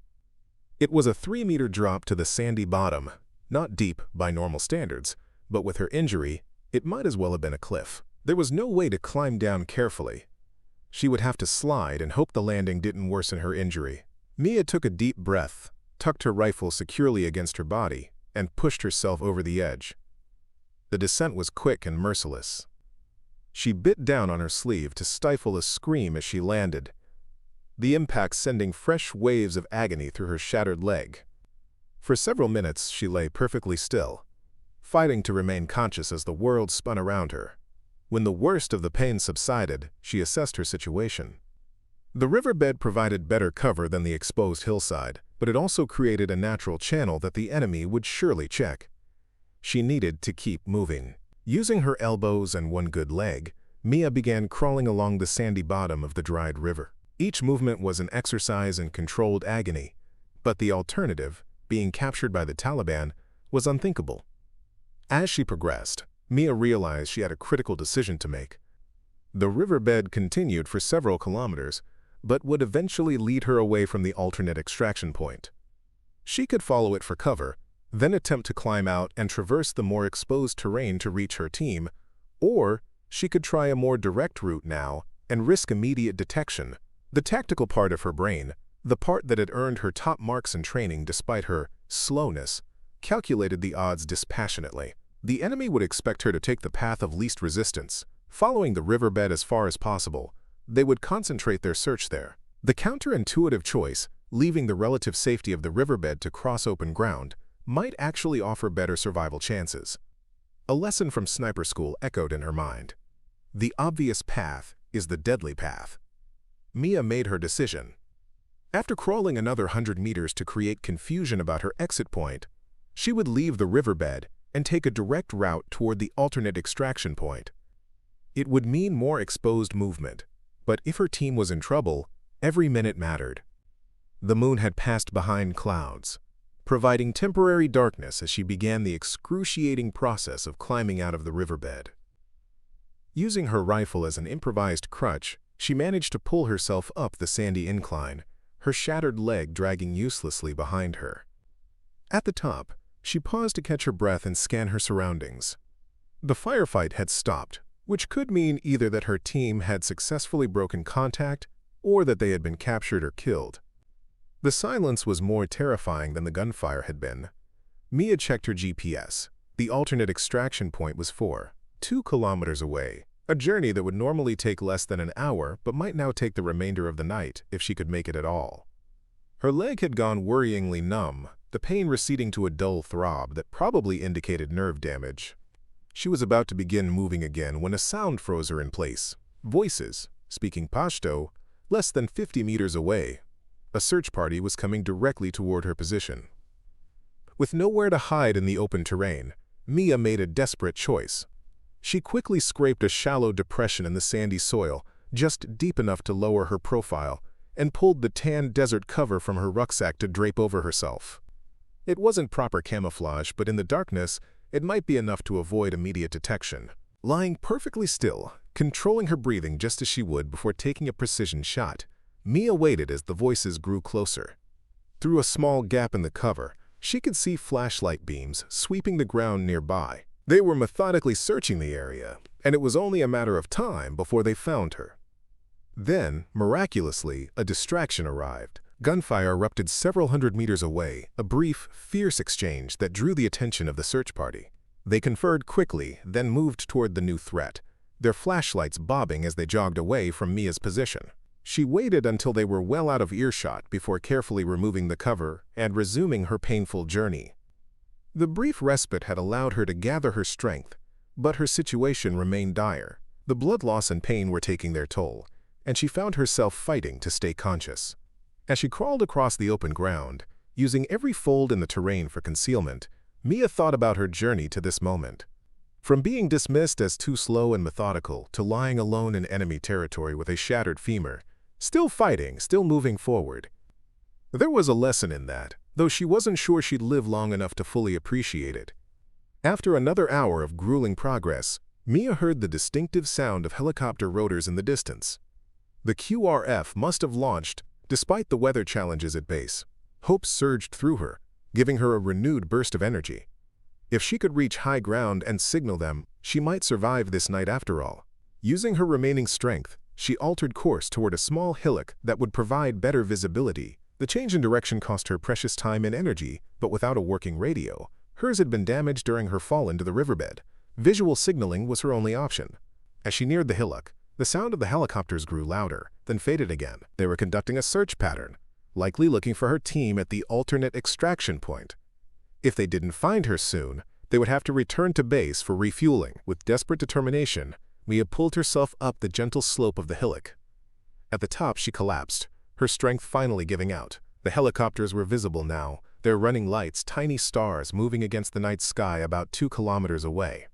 It was a 3-meter drop to the sandy bottom, not deep by normal standards, but with her injury, it might as well have been a cliff. There was no way to climb down carefully. She would have to slide and hope the landing didn't worsen her injury. Mia took a deep breath, tucked her rifle securely against her body, and pushed herself over the edge. The descent was quick and merciless. She bit down on her sleeve to stifle a scream as she landed, the impact sending fresh waves of agony through her shattered leg. For several minutes she lay perfectly still, fighting to remain conscious as the world spun around her. When the worst of the pain subsided, she assessed her situation. The riverbed provided better cover than the exposed hillside, but it also created a natural channel that the enemy would surely check. She needed to keep moving. Using her elbows and one good leg, Mia began crawling along the sandy bottom of the dried river. Each movement was an exercise in controlled agony, but the alternative, being captured by the Taliban, was unthinkable. As she progressed, Mia realized she had a critical decision to make. The riverbed continued for several kilometers, but would eventually lead her away from the alternate extraction point. She could follow it for cover, then attempt to climb out and traverse the more exposed terrain to reach her team, or she could try a more direct route now and risk immediate detection. The tactical part of her brain, the part that had earned her top marks in training despite her slowness, calculated the odds dispassionately. The enemy would expect her to take the path of least resistance, following the riverbed as far as possible. They would concentrate their search there. The counterintuitive choice, leaving the relative safety of the riverbed to cross open ground, might actually offer better survival chances. A lesson from sniper school echoed in her mind. The obvious path is the deadly path. Mia made her decision. After crawling another 100 meters to create confusion about her exit point, she would leave the riverbed and take a direct route toward the alternate extraction point. It would mean more exposed movement, but if her team was in trouble, every minute mattered. The moon had passed behind clouds, providing temporary darkness as she began the excruciating process of climbing out of the riverbed. Using her rifle as an improvised crutch, she managed to pull herself up the sandy incline, her shattered leg dragging uselessly behind her. At the top, she paused to catch her breath and scan her surroundings. The firefight had stopped, which could mean either that her team had successfully broken contact or that they had been captured or killed. The silence was more terrifying than the gunfire had been. Mia checked her GPS. The alternate extraction point was 2 kilometers away, a journey that would normally take less than an hour but might now take the remainder of the night if she could make it at all. Her leg had gone worryingly numb, the pain receding to a dull throb that probably indicated nerve damage. She was about to begin moving again when a sound froze her in place. Voices, speaking Pashto, less than 50 meters away. A search party was coming directly toward her position. With nowhere to hide in the open terrain, Mia made a desperate choice. She quickly scraped a shallow depression in the sandy soil, just deep enough to lower her profile, and pulled the tan desert cover from her rucksack to drape over herself. It wasn't proper camouflage, but in the darkness, it might be enough to avoid immediate detection. Lying perfectly still, controlling her breathing just as she would before taking a precision shot, Mia waited as the voices grew closer. Through a small gap in the cover, she could see flashlight beams sweeping the ground nearby. They were methodically searching the area, and it was only a matter of time before they found her. Then, miraculously, a distraction arrived. Gunfire erupted several hundred meters away, a brief, fierce exchange that drew the attention of the search party. They conferred quickly, then moved toward the new threat, their flashlights bobbing as they jogged away from Mia's position. She waited until they were well out of earshot before carefully removing the cover and resuming her painful journey. The brief respite had allowed her to gather her strength, but her situation remained dire. The blood loss and pain were taking their toll, and she found herself fighting to stay conscious. As she crawled across the open ground, using every fold in the terrain for concealment, Mia thought about her journey to this moment. From being dismissed as too slow and methodical to lying alone in enemy territory with a shattered femur, still fighting, still moving forward. There was a lesson in that, though she wasn't sure she'd live long enough to fully appreciate it. After another hour of grueling progress, Mia heard the distinctive sound of helicopter rotors in the distance. The QRF must have launched, despite the weather challenges at base. Hope surged through her, giving her a renewed burst of energy. If she could reach high ground and signal them, she might survive this night after all. Using her remaining strength, she altered course toward a small hillock that would provide better visibility. The change in direction cost her precious time and energy, but without a working radio. Hers had been damaged during her fall into the riverbed. Visual signaling was her only option. As she neared the hillock, the sound of the helicopters grew louder, then faded again. They were conducting a search pattern, likely looking for her team at the alternate extraction point. If they didn't find her soon, they would have to return to base for refueling. With desperate determination, Mia pulled herself up the gentle slope of the hillock. At the top, she collapsed, her strength finally giving out. The helicopters were visible now, their running lights tiny stars moving against the night sky about 2 kilometers away.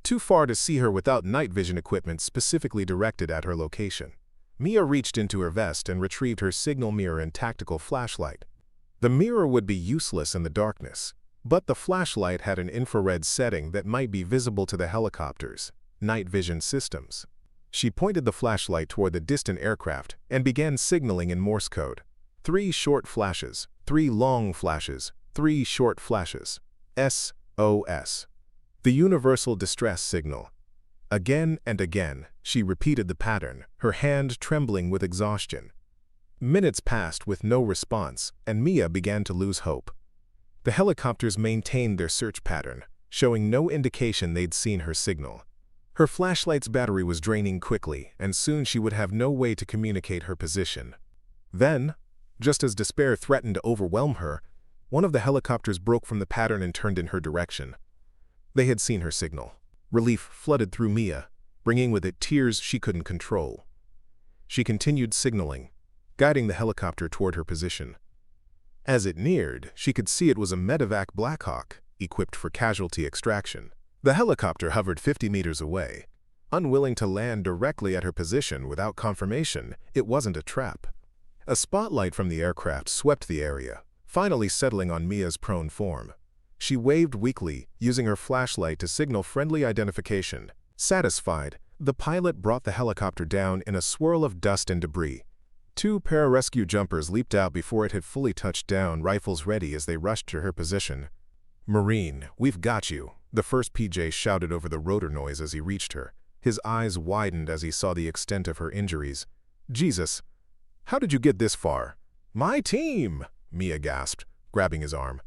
Too far to see her without night vision equipment specifically directed at her location. Mia reached into her vest and retrieved her signal mirror and tactical flashlight. The mirror would be useless in the darkness, but the flashlight had an infrared setting that might be visible to the helicopters' night vision systems. She pointed the flashlight toward the distant aircraft and began signaling in Morse code. 3 short flashes, 3 long flashes, 3 short flashes. SOS. The universal distress signal. Again and again, she repeated the pattern, her hand trembling with exhaustion. Minutes passed with no response, and Mia began to lose hope. The helicopters maintained their search pattern, showing no indication they'd seen her signal. Her flashlight's battery was draining quickly, and soon she would have no way to communicate her position. Then, just as despair threatened to overwhelm her, one of the helicopters broke from the pattern and turned in her direction. They had seen her signal. Relief flooded through Mia, bringing with it tears she couldn't control. She continued signaling, guiding the helicopter toward her position. As it neared, she could see it was a medevac Blackhawk, equipped for casualty extraction. The helicopter hovered 50 meters away. Unwilling to land directly at her position without confirmation, it wasn't a trap. A spotlight from the aircraft swept the area, finally settling on Mia's prone form. She waved weakly, using her flashlight to signal friendly identification. Satisfied, the pilot brought the helicopter down in a swirl of dust and debris. 2 pararescue jumpers leaped out before it had fully touched down, rifles ready as they rushed to her position. "Marine, we've got you," the first PJ shouted over the rotor noise as he reached her. His eyes widened as he saw the extent of her injuries. "Jesus, how did you get this far?" "My team," Mia gasped, grabbing his arm.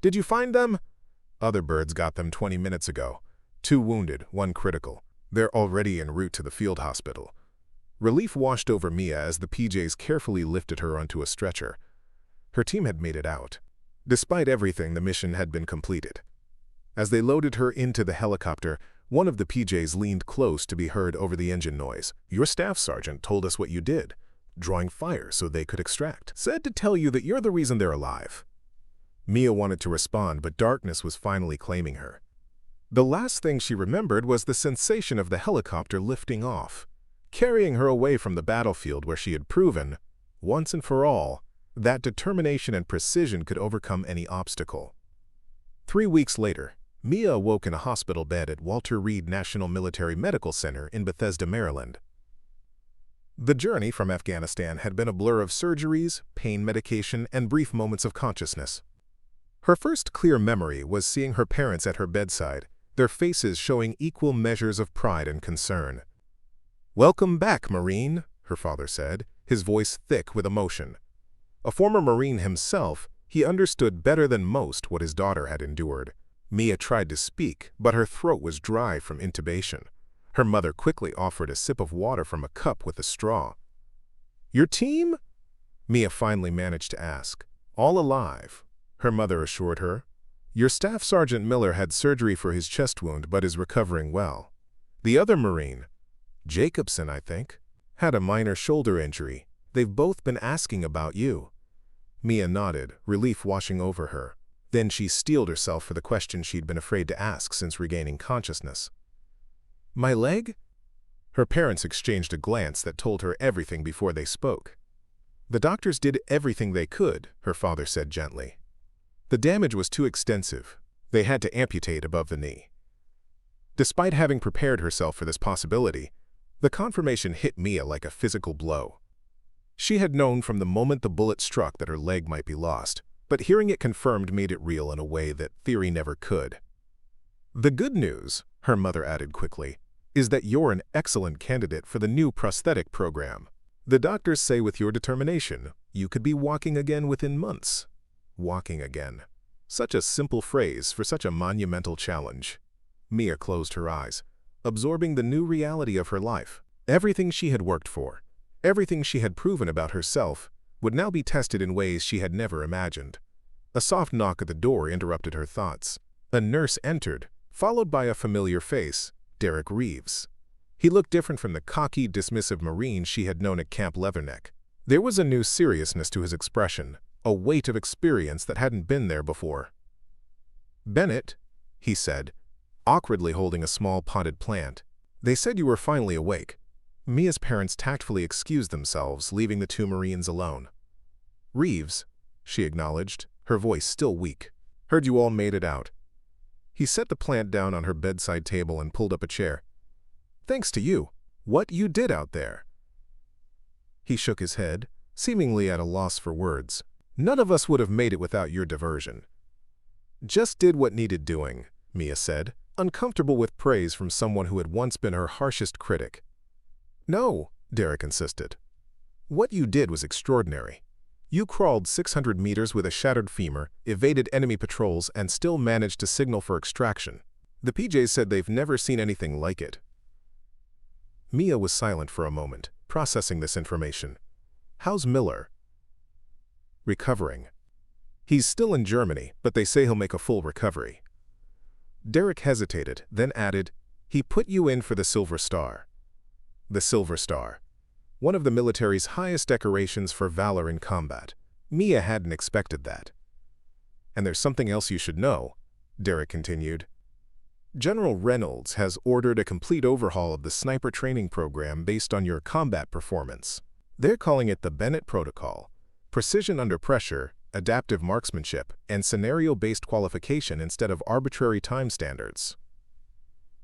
"Did you find them?" "Other birds got them 20 minutes ago. 2 wounded, 1 critical. They're already en route to the field hospital." Relief washed over Mia as the PJs carefully lifted her onto a stretcher. Her team had made it out. Despite everything, the mission had been completed. As they loaded her into the helicopter, one of the PJs leaned close to be heard over the engine noise. "Your staff sergeant told us what you did, drawing fire so they could extract. Said to tell you that you're the reason they're alive." Mia wanted to respond, but darkness was finally claiming her. The last thing she remembered was the sensation of the helicopter lifting off, carrying her away from the battlefield where she had proven, once and for all, that determination and precision could overcome any obstacle. 3 weeks later, Mia awoke in a hospital bed at Walter Reed National Military Medical Center in Bethesda, Maryland. The journey from Afghanistan had been a blur of surgeries, pain medication, and brief moments of consciousness. Her first clear memory was seeing her parents at her bedside, their faces showing equal measures of pride and concern. "Welcome back, Marine," her father said, his voice thick with emotion. A former Marine himself, he understood better than most what his daughter had endured. Mia tried to speak, but her throat was dry from intubation. Her mother quickly offered a sip of water from a cup with a straw. "Your team?" Mia finally managed to ask. "All alive," her mother assured her. "Your staff Sergeant Miller had surgery for his chest wound but is recovering well. The other Marine, Jacobson, I think, had a minor shoulder injury. They've both been asking about you." Mia nodded, relief washing over her. Then she steeled herself for the question she'd been afraid to ask since regaining consciousness. "My leg?" Her parents exchanged a glance that told her everything before they spoke. "The doctors did everything they could," her father said gently. "The damage was too extensive. They had to amputate above the knee." Despite having prepared herself for this possibility, the confirmation hit Mia like a physical blow. She had known from the moment the bullet struck that her leg might be lost, but hearing it confirmed made it real in a way that theory never could. "The good news," her mother added quickly, "is that you're an excellent candidate for the new prosthetic program. The doctors say with your determination, you could be walking again within months." Walking again. Such a simple phrase for such a monumental challenge. Mia closed her eyes, absorbing the new reality of her life. Everything she had worked for, everything she had proven about herself, would now be tested in ways she had never imagined. A soft knock at the door interrupted her thoughts. A nurse entered, followed by a familiar face, Derek Reeves. He looked different from the cocky, dismissive Marine she had known at Camp Leatherneck. There was a new seriousness to his expression, a weight of experience that hadn't been there before. "Bennett," he said, awkwardly holding a small potted plant. "They said you were finally awake." Mia's parents tactfully excused themselves, leaving the 2 Marines alone. "Reeves," she acknowledged, her voice still weak. "Heard you all made it out." He set the plant down on her bedside table and pulled up a chair. "Thanks to you. What you did out there." He shook his head, seemingly at a loss for words. "None of us would have made it without your diversion." "Just did what needed doing," Mia said, uncomfortable with praise from someone who had once been her harshest critic. "No," Derek insisted. "What you did was extraordinary. You crawled 600 meters with a shattered femur, evaded enemy patrols, and still managed to signal for extraction. The PJs said they've never seen anything like it." Mia was silent for a moment, processing this information. "How's Miller?" "Recovering. He's still in Germany, but they say he'll make a full recovery." Derek hesitated, then added, He put you in for the Silver Star. The Silver Star, one of the military's highest decorations for valor in combat. Mia hadn't expected that. And there's something else you should know, Derek continued. General Reynolds has ordered a complete overhaul of the sniper training program based on your combat performance. They're calling it the Bennett Protocol: precision under pressure, adaptive marksmanship, and scenario-based qualification instead of arbitrary time standards.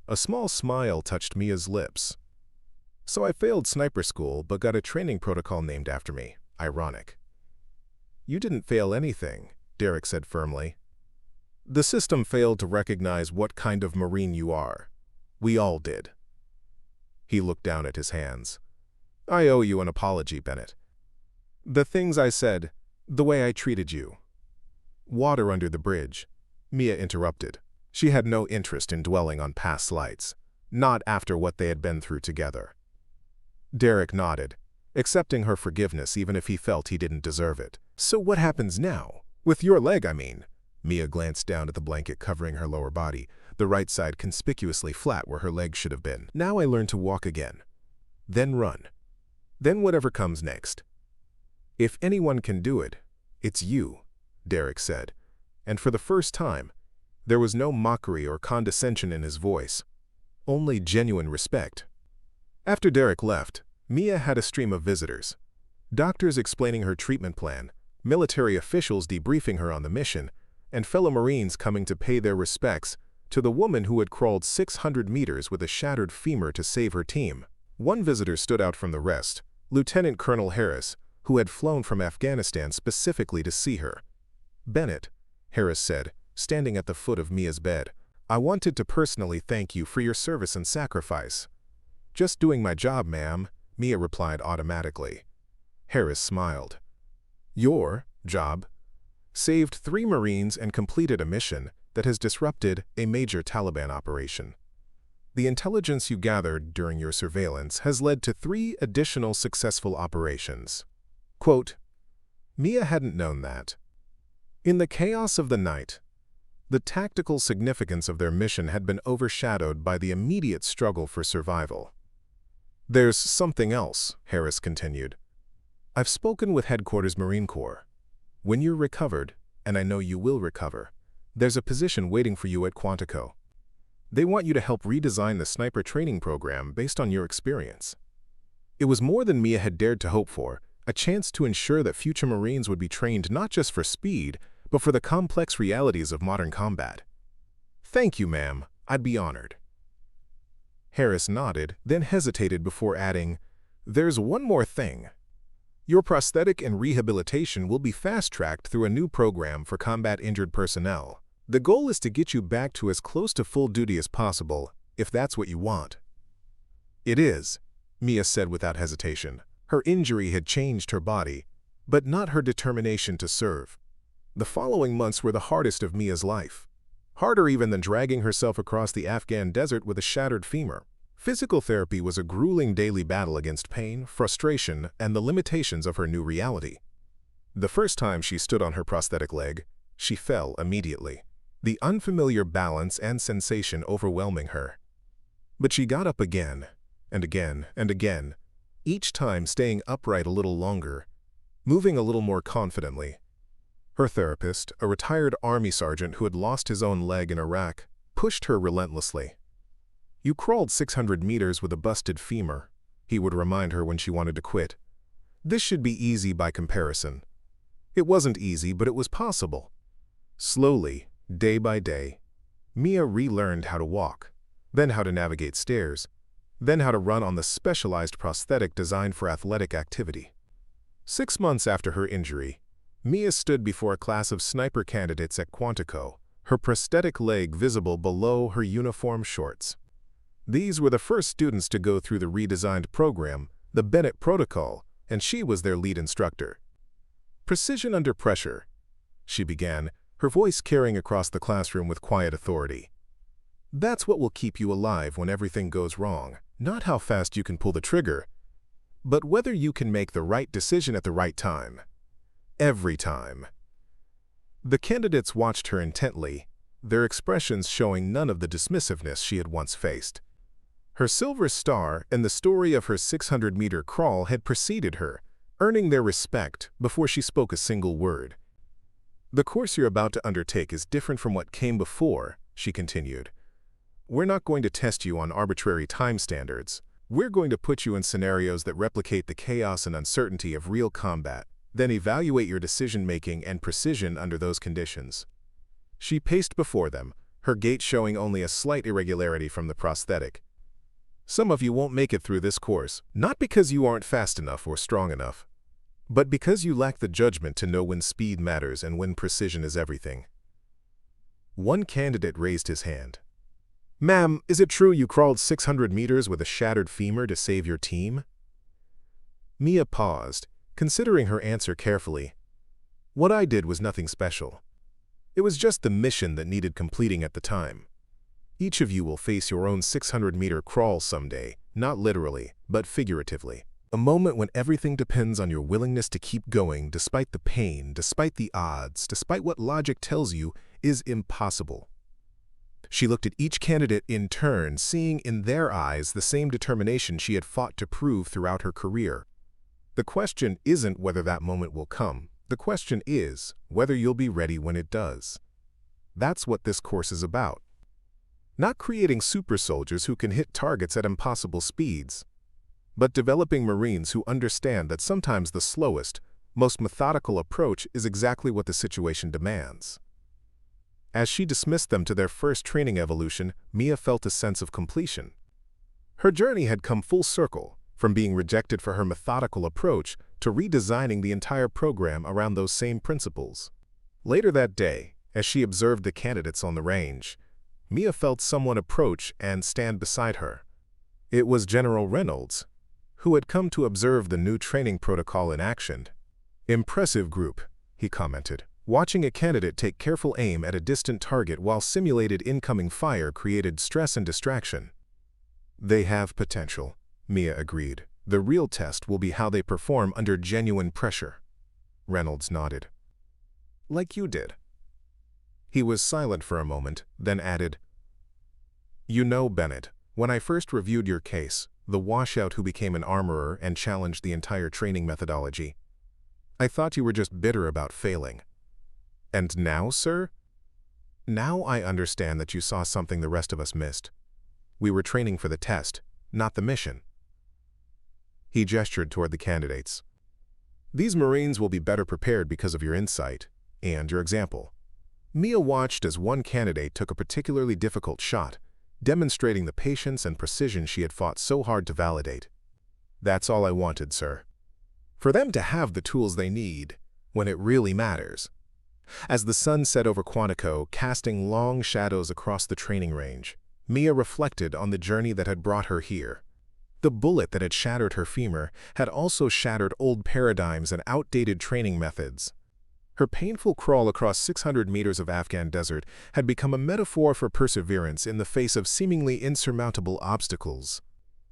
A small smile touched Mia's lips. So I failed sniper school but got a training protocol named after me. Ironic. You didn't fail anything, Derek said firmly. The system failed to recognize what kind of Marine you are. We all did. He looked down at his hands. I owe you an apology, Bennett. The things I said, the way I treated you. Water under the bridge, Mia interrupted. She had no interest in dwelling on past slights, not after what they had been through together. Derek nodded, accepting her forgiveness even if he felt he didn't deserve it. So what happens now? With your leg, I mean. Mia glanced down at the blanket covering her lower body, the right side conspicuously flat where her leg should have been. Now I learn to walk again. Then run. Then whatever comes next. If anyone can do it, it's you, Derek said, and for the first time, there was no mockery or condescension in his voice, only genuine respect. After Derek left, Mia had a stream of visitors. Doctors explaining her treatment plan, military officials debriefing her on the mission, and fellow Marines coming to pay their respects to the woman who had crawled 600 meters with a shattered femur to save her team. One visitor stood out from the rest, Lieutenant Colonel Harris, who had flown from Afghanistan specifically to see her. Bennett, Harris said, standing at the foot of Mia's bed, I wanted to personally thank you for your service and sacrifice. Just doing my job, ma'am, Mia replied automatically. Harris smiled. Your job? Saved 3 Marines and completed a mission that has disrupted a major Taliban operation. The intelligence you gathered during your surveillance has led to 3 additional successful operations. Quote, Mia hadn't known that. In the chaos of the night, the tactical significance of their mission had been overshadowed by the immediate struggle for survival. There's something else, Harris continued. I've spoken with Headquarters Marine Corps. When you're recovered, and I know you will recover, there's a position waiting for you at Quantico. They want you to help redesign the sniper training program based on your experience. It was more than Mia had dared to hope for, a chance to ensure that future Marines would be trained not just for speed, but for the complex realities of modern combat. Thank you, ma'am. I'd be honored. Harris nodded, then hesitated before adding, There's one more thing. Your prosthetic and rehabilitation will be fast-tracked through a new program for combat-injured personnel. The goal is to get you back to as close to full duty as possible, if that's what you want. It is, Mia said without hesitation. Her injury had changed her body, but not her determination to serve. The following months were the hardest of Mia's life, harder even than dragging herself across the Afghan desert with a shattered femur. Physical therapy was a grueling daily battle against pain, frustration, and the limitations of her new reality. The first time she stood on her prosthetic leg, she fell immediately, the unfamiliar balance and sensation overwhelming her. But she got up again, and again, and again, each time staying upright a little longer, moving a little more confidently. Her therapist, a retired Army sergeant who had lost his own leg in Iraq, pushed her relentlessly. You crawled 600 meters with a busted femur, he would remind her when she wanted to quit. This should be easy by comparison. It wasn't easy, but it was possible. Slowly, day by day, Mia relearned how to walk, then how to navigate stairs, then how to run on the specialized prosthetic designed for athletic activity. 6 months after her injury, Mia stood before a class of sniper candidates at Quantico, her prosthetic leg visible below her uniform shorts. These were the first students to go through the redesigned program, the Bennett Protocol, and she was their lead instructor. Precision under pressure, she began, her voice carrying across the classroom with quiet authority. That's what will keep you alive when everything goes wrong, not how fast you can pull the trigger, but whether you can make the right decision at the right time. Every time. The candidates watched her intently, their expressions showing none of the dismissiveness she had once faced. Her silver star and the story of her 600-meter crawl had preceded her, earning their respect before she spoke a single word. "The course you're about to undertake is different from what came before," she continued. "We're not going to test you on arbitrary time standards. We're going to put you in scenarios that replicate the chaos and uncertainty of real combat, then evaluate your decision-making and precision under those conditions." She paced before them, her gait showing only a slight irregularity from the prosthetic. "Some of you won't make it through this course, not because you aren't fast enough or strong enough, but because you lack the judgment to know when speed matters and when precision is everything." One candidate raised his hand. "Ma'am, is it true you crawled 600 meters with a shattered femur to save your team?" Mia paused, considering her answer carefully. "What I did was nothing special. It was just the mission that needed completing at the time. Each of you will face your own 600-meter crawl someday, not literally, but figuratively. A moment when everything depends on your willingness to keep going despite the pain, despite the odds, despite what logic tells you is impossible." She looked at each candidate in turn, seeing in their eyes the same determination she had fought to prove throughout her career. The question isn't whether that moment will come. The question is whether you'll be ready when it does. That's what this course is about. Not creating super soldiers who can hit targets at impossible speeds, but developing Marines who understand that sometimes the slowest, most methodical approach is exactly what the situation demands. As she dismissed them to their first training evolution, Mia felt a sense of completion. Her journey had come full circle, from being rejected for her methodical approach to redesigning the entire program around those same principles. Later that day, as she observed the candidates on the range, Mia felt someone approach and stand beside her. It was General Reynolds, who had come to observe the new training protocol in action. "Impressive group," he commented. Watching a candidate take careful aim at a distant target while simulated incoming fire created stress and distraction. "They have potential," Mia agreed. "The real test will be how they perform under genuine pressure." Reynolds nodded. "Like you did." He was silent for a moment, then added, "You know, Bennett, when I first reviewed your case, the washout who became an armorer and challenged the entire training methodology, I thought you were just bitter about failing. And now, sir? Now I understand that you saw something the rest of us missed. We were training for the test, not the mission." He gestured toward the candidates. "These Marines will be better prepared because of your insight and your example." Mia watched as one candidate took a particularly difficult shot, demonstrating the patience and precision she had fought so hard to validate. "That's all I wanted, sir. For them to have the tools they need when it really matters." As the sun set over Quantico, casting long shadows across the training range, Mia reflected on the journey that had brought her here. The bullet that had shattered her femur had also shattered old paradigms and outdated training methods. Her painful crawl across 600 meters of Afghan desert had become a metaphor for perseverance in the face of seemingly insurmountable obstacles.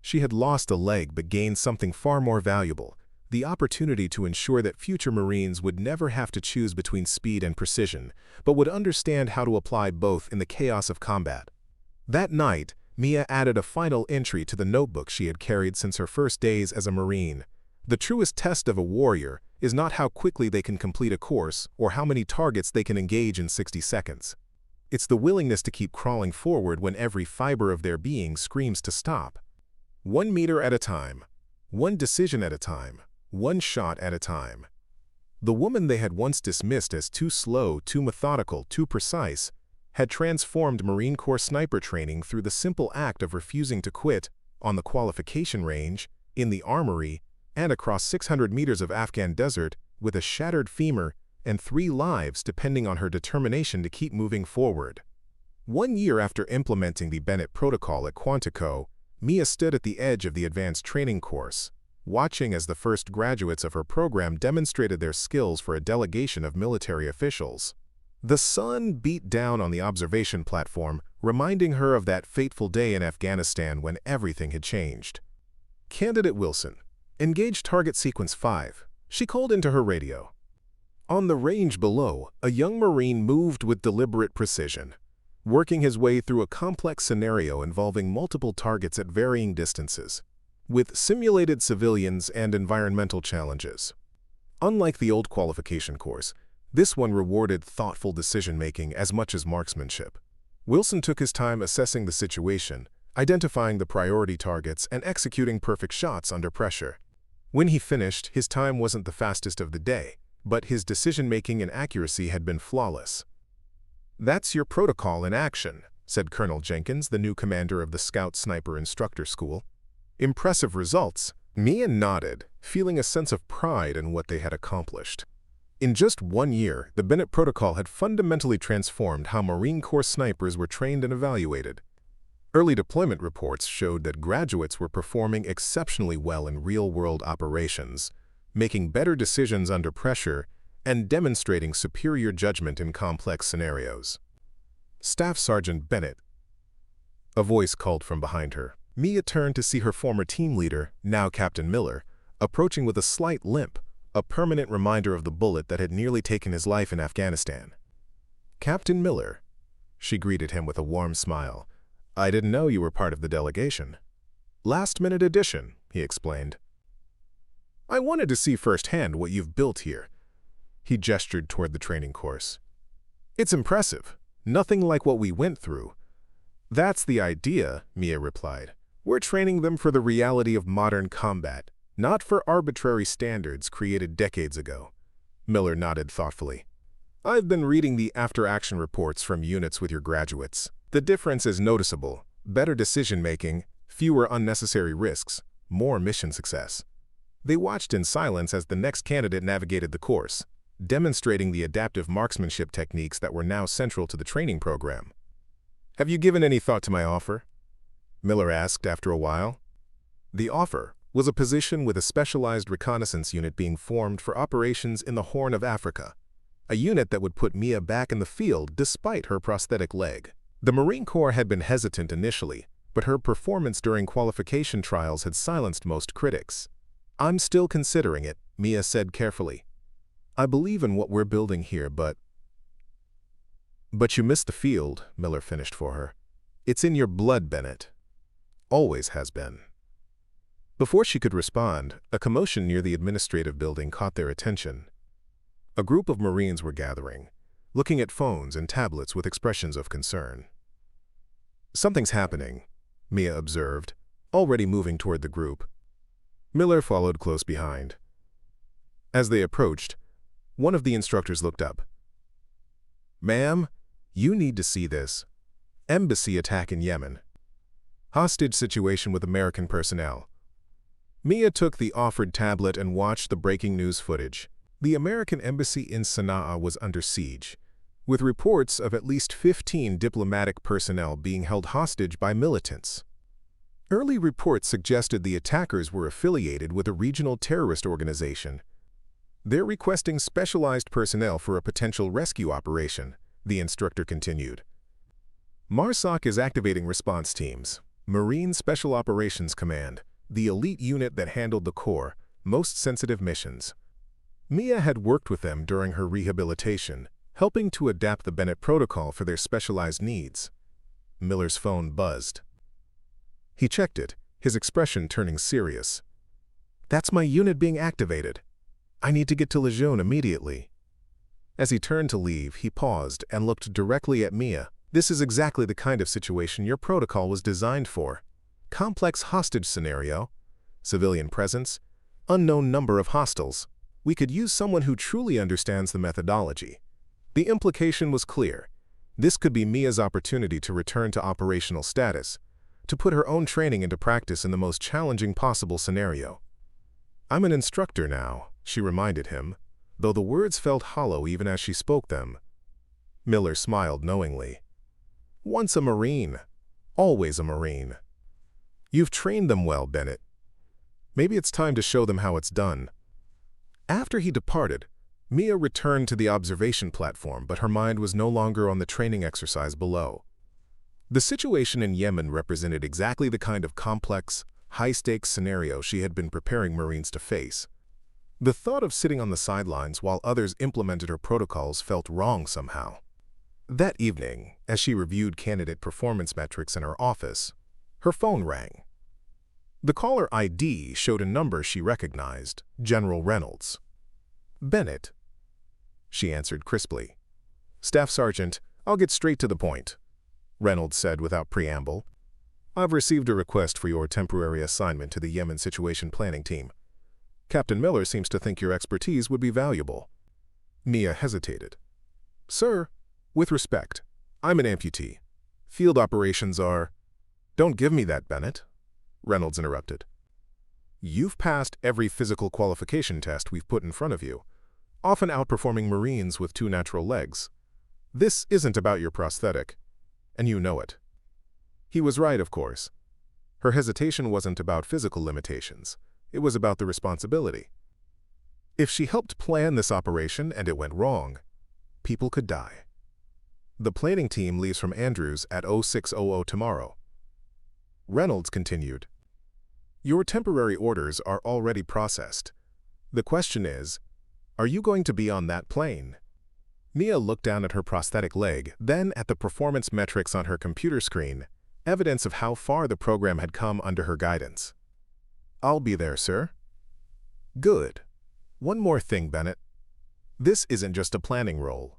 She had lost a leg but gained something far more valuable: the opportunity to ensure that future Marines would never have to choose between speed and precision, but would understand how to apply both in the chaos of combat. That night, Mia added a final entry to the notebook she had carried since her first days as a Marine. The truest test of a warrior is not how quickly they can complete a course or how many targets they can engage in 60 seconds. It's the willingness to keep crawling forward when every fiber of their being screams to stop. 1 meter at a time, one decision at a time, one shot at a time. The woman they had once dismissed as too slow, too methodical, too precise, had transformed Marine Corps sniper training through the simple act of refusing to quit, on the qualification range, in the armory, and across 600 meters of Afghan desert, with a shattered femur and 3 lives depending on her determination to keep moving forward. 1 year after implementing the Bennett protocol at Quantico, Mia stood at the edge of the advanced training course, watching as the first graduates of her program demonstrated their skills for a delegation of military officials. The sun beat down on the observation platform, reminding her of that fateful day in Afghanistan when everything had changed. "Candidate Wilson, engage target sequence 5, she called into her radio. On the range below, a young Marine moved with deliberate precision. working his way through a complex scenario involving multiple targets at varying distances, with simulated civilians and environmental challenges. Unlike the old qualification course, this one rewarded thoughtful decision-making as much as marksmanship. Wilson took his time assessing the situation, identifying the priority targets, and executing perfect shots under pressure. When he finished, his time wasn't the fastest of the day, but his decision-making and accuracy had been flawless. "That's your protocol in action," said Colonel Jenkins, the new commander of the Scout Sniper Instructor School. "Impressive results." Mia nodded, feeling a sense of pride in what they had accomplished. In just 1 year, the Bennett Protocol had fundamentally transformed how Marine Corps snipers were trained and evaluated. Early deployment reports showed that graduates were performing exceptionally well in real-world operations, making better decisions under pressure, and demonstrating superior judgment in complex scenarios. "Staff Sergeant Bennett," a voice called from behind her. Mia turned to see her former team leader, now Captain Miller, approaching with a slight limp, a permanent reminder of the bullet that had nearly taken his life in Afghanistan. "Captain Miller," she greeted him with a warm smile. "I didn't know you were part of the delegation." "Last-minute addition," he explained. "I wanted to see firsthand what you've built here." He gestured toward the training course. "It's impressive. Nothing like what we went through." "That's the idea," Mia replied. "We're training them for the reality of modern combat, not for arbitrary standards created decades ago." Miller nodded thoughtfully. "I've been reading the after-action reports from units with your graduates. The difference is noticeable: better decision-making, fewer unnecessary risks, more mission success." They watched in silence as the next candidate navigated the course, demonstrating the adaptive marksmanship techniques that were now central to the training program. "Have you given any thought to my offer?" Miller asked after a while. The offer was a position with a specialized reconnaissance unit being formed for operations in the Horn of Africa, a unit that would put Mia back in the field despite her prosthetic leg. The Marine Corps had been hesitant initially, but her performance during qualification trials had silenced most critics. "I'm still considering it," Mia said carefully. "I believe in what we're building here, but—" "But you missed the field," Miller finished for her. "It's in your blood, Bennett. Always has been." Before she could respond, a commotion near the administrative building caught their attention. A group of Marines were gathering, looking at phones and tablets with expressions of concern. "Something's happening," Mia observed, already moving toward the group. Miller followed close behind. As they approached, one of the instructors looked up. "Ma'am, you need to see this. Embassy attack in Yemen. Hostage situation with American personnel." Mia took the offered tablet and watched the breaking news footage. The American embassy in Sana'a was under siege, with reports of at least 15 diplomatic personnel being held hostage by militants. Early reports suggested the attackers were affiliated with a regional terrorist organization. "They're requesting specialized personnel for a potential rescue operation," the instructor continued. "MARSOC is activating response teams, Marine Special Operations Command, the elite unit that handled the Corps' most sensitive missions." Mia had worked with them during her rehabilitation, helping to adapt the Bennett Protocol for their specialized needs. Miller's phone buzzed. He checked it, his expression turning serious. "That's my unit being activated. I need to get to Lejeune immediately." As he turned to leave, he paused and looked directly at Mia. "This is exactly the kind of situation your protocol was designed for. Complex hostage scenario, civilian presence, unknown number of hostiles. We could use someone who truly understands the methodology." The implication was clear. This could be Mia's opportunity to return to operational status, to put her own training into practice in the most challenging possible scenario. "I'm an instructor now," she reminded him, though the words felt hollow even as she spoke them. Miller smiled knowingly. "Once a Marine, always a Marine. You've trained them well, Bennett. Maybe it's time to show them how it's done." After he departed, Mia returned to the observation platform, but her mind was no longer on the training exercise below. The situation in Yemen represented exactly the kind of complex, high-stakes scenario she had been preparing Marines to face. The thought of sitting on the sidelines while others implemented her protocols felt wrong somehow. That evening, as she reviewed candidate performance metrics in her office, her phone rang. The caller ID showed a number she recognized, General Reynolds. "Bennett," she answered crisply. "Staff Sergeant, I'll get straight to the point," Reynolds said without preamble. "I've received a request for your temporary assignment to the Yemen Situation Planning Team. Captain Miller seems to think your expertise would be valuable." Mia hesitated. "Sir, with respect, I'm an amputee. Field operations are—" "Don't give me that, Bennett," Reynolds interrupted. "You've passed every physical qualification test we've put in front of you, often outperforming Marines with 2 natural legs. This isn't about your prosthetic, and you know it." He was right, of course. Her hesitation wasn't about physical limitations. It was about the responsibility. If she helped plan this operation and it went wrong, people could die. "The planning team leaves from Andrews at 0600 tomorrow." Reynolds continued, "Your temporary orders are already processed. The question is, are you going to be on that plane?" Mia looked down at her prosthetic leg, then at the performance metrics on her computer screen, evidence of how far the program had come under her guidance. "I'll be there, sir." "Good. One more thing, Bennett. This isn't just a planning role.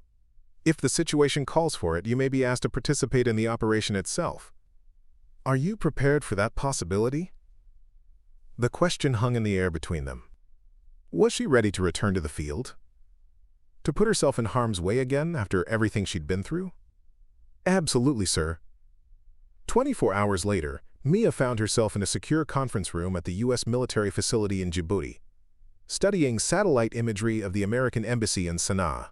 If the situation calls for it, you may be asked to participate in the operation itself. Are you prepared for that possibility?" The question hung in the air between them. Was she ready to return to the field? To put herself in harm's way again after everything she'd been through? "Absolutely, sir." 24 hours later, Mia found herself in a secure conference room at the U.S. military facility in Djibouti, studying satellite imagery of the American embassy in Sana'a.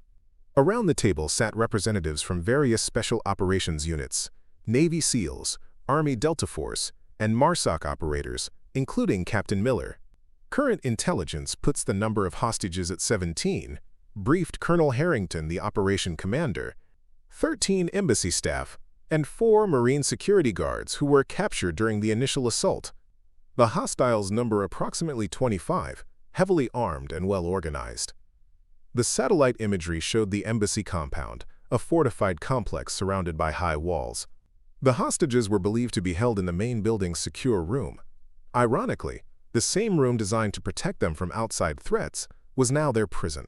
Around the table sat representatives from various special operations units, Navy SEALs, Army Delta Force, and MARSOC operators, including Captain Miller. Current intelligence puts the number of hostages at 17, briefed Colonel Harrington, the operation commander, 13 embassy staff, and 4 Marine security guards who were captured during the initial assault. The hostiles number approximately 25, heavily armed and well organized. The satellite imagery showed the embassy compound, a fortified complex surrounded by high walls. The hostages were believed to be held in the main building's secure room. Ironically, the same room designed to protect them from outside threats was now their prison.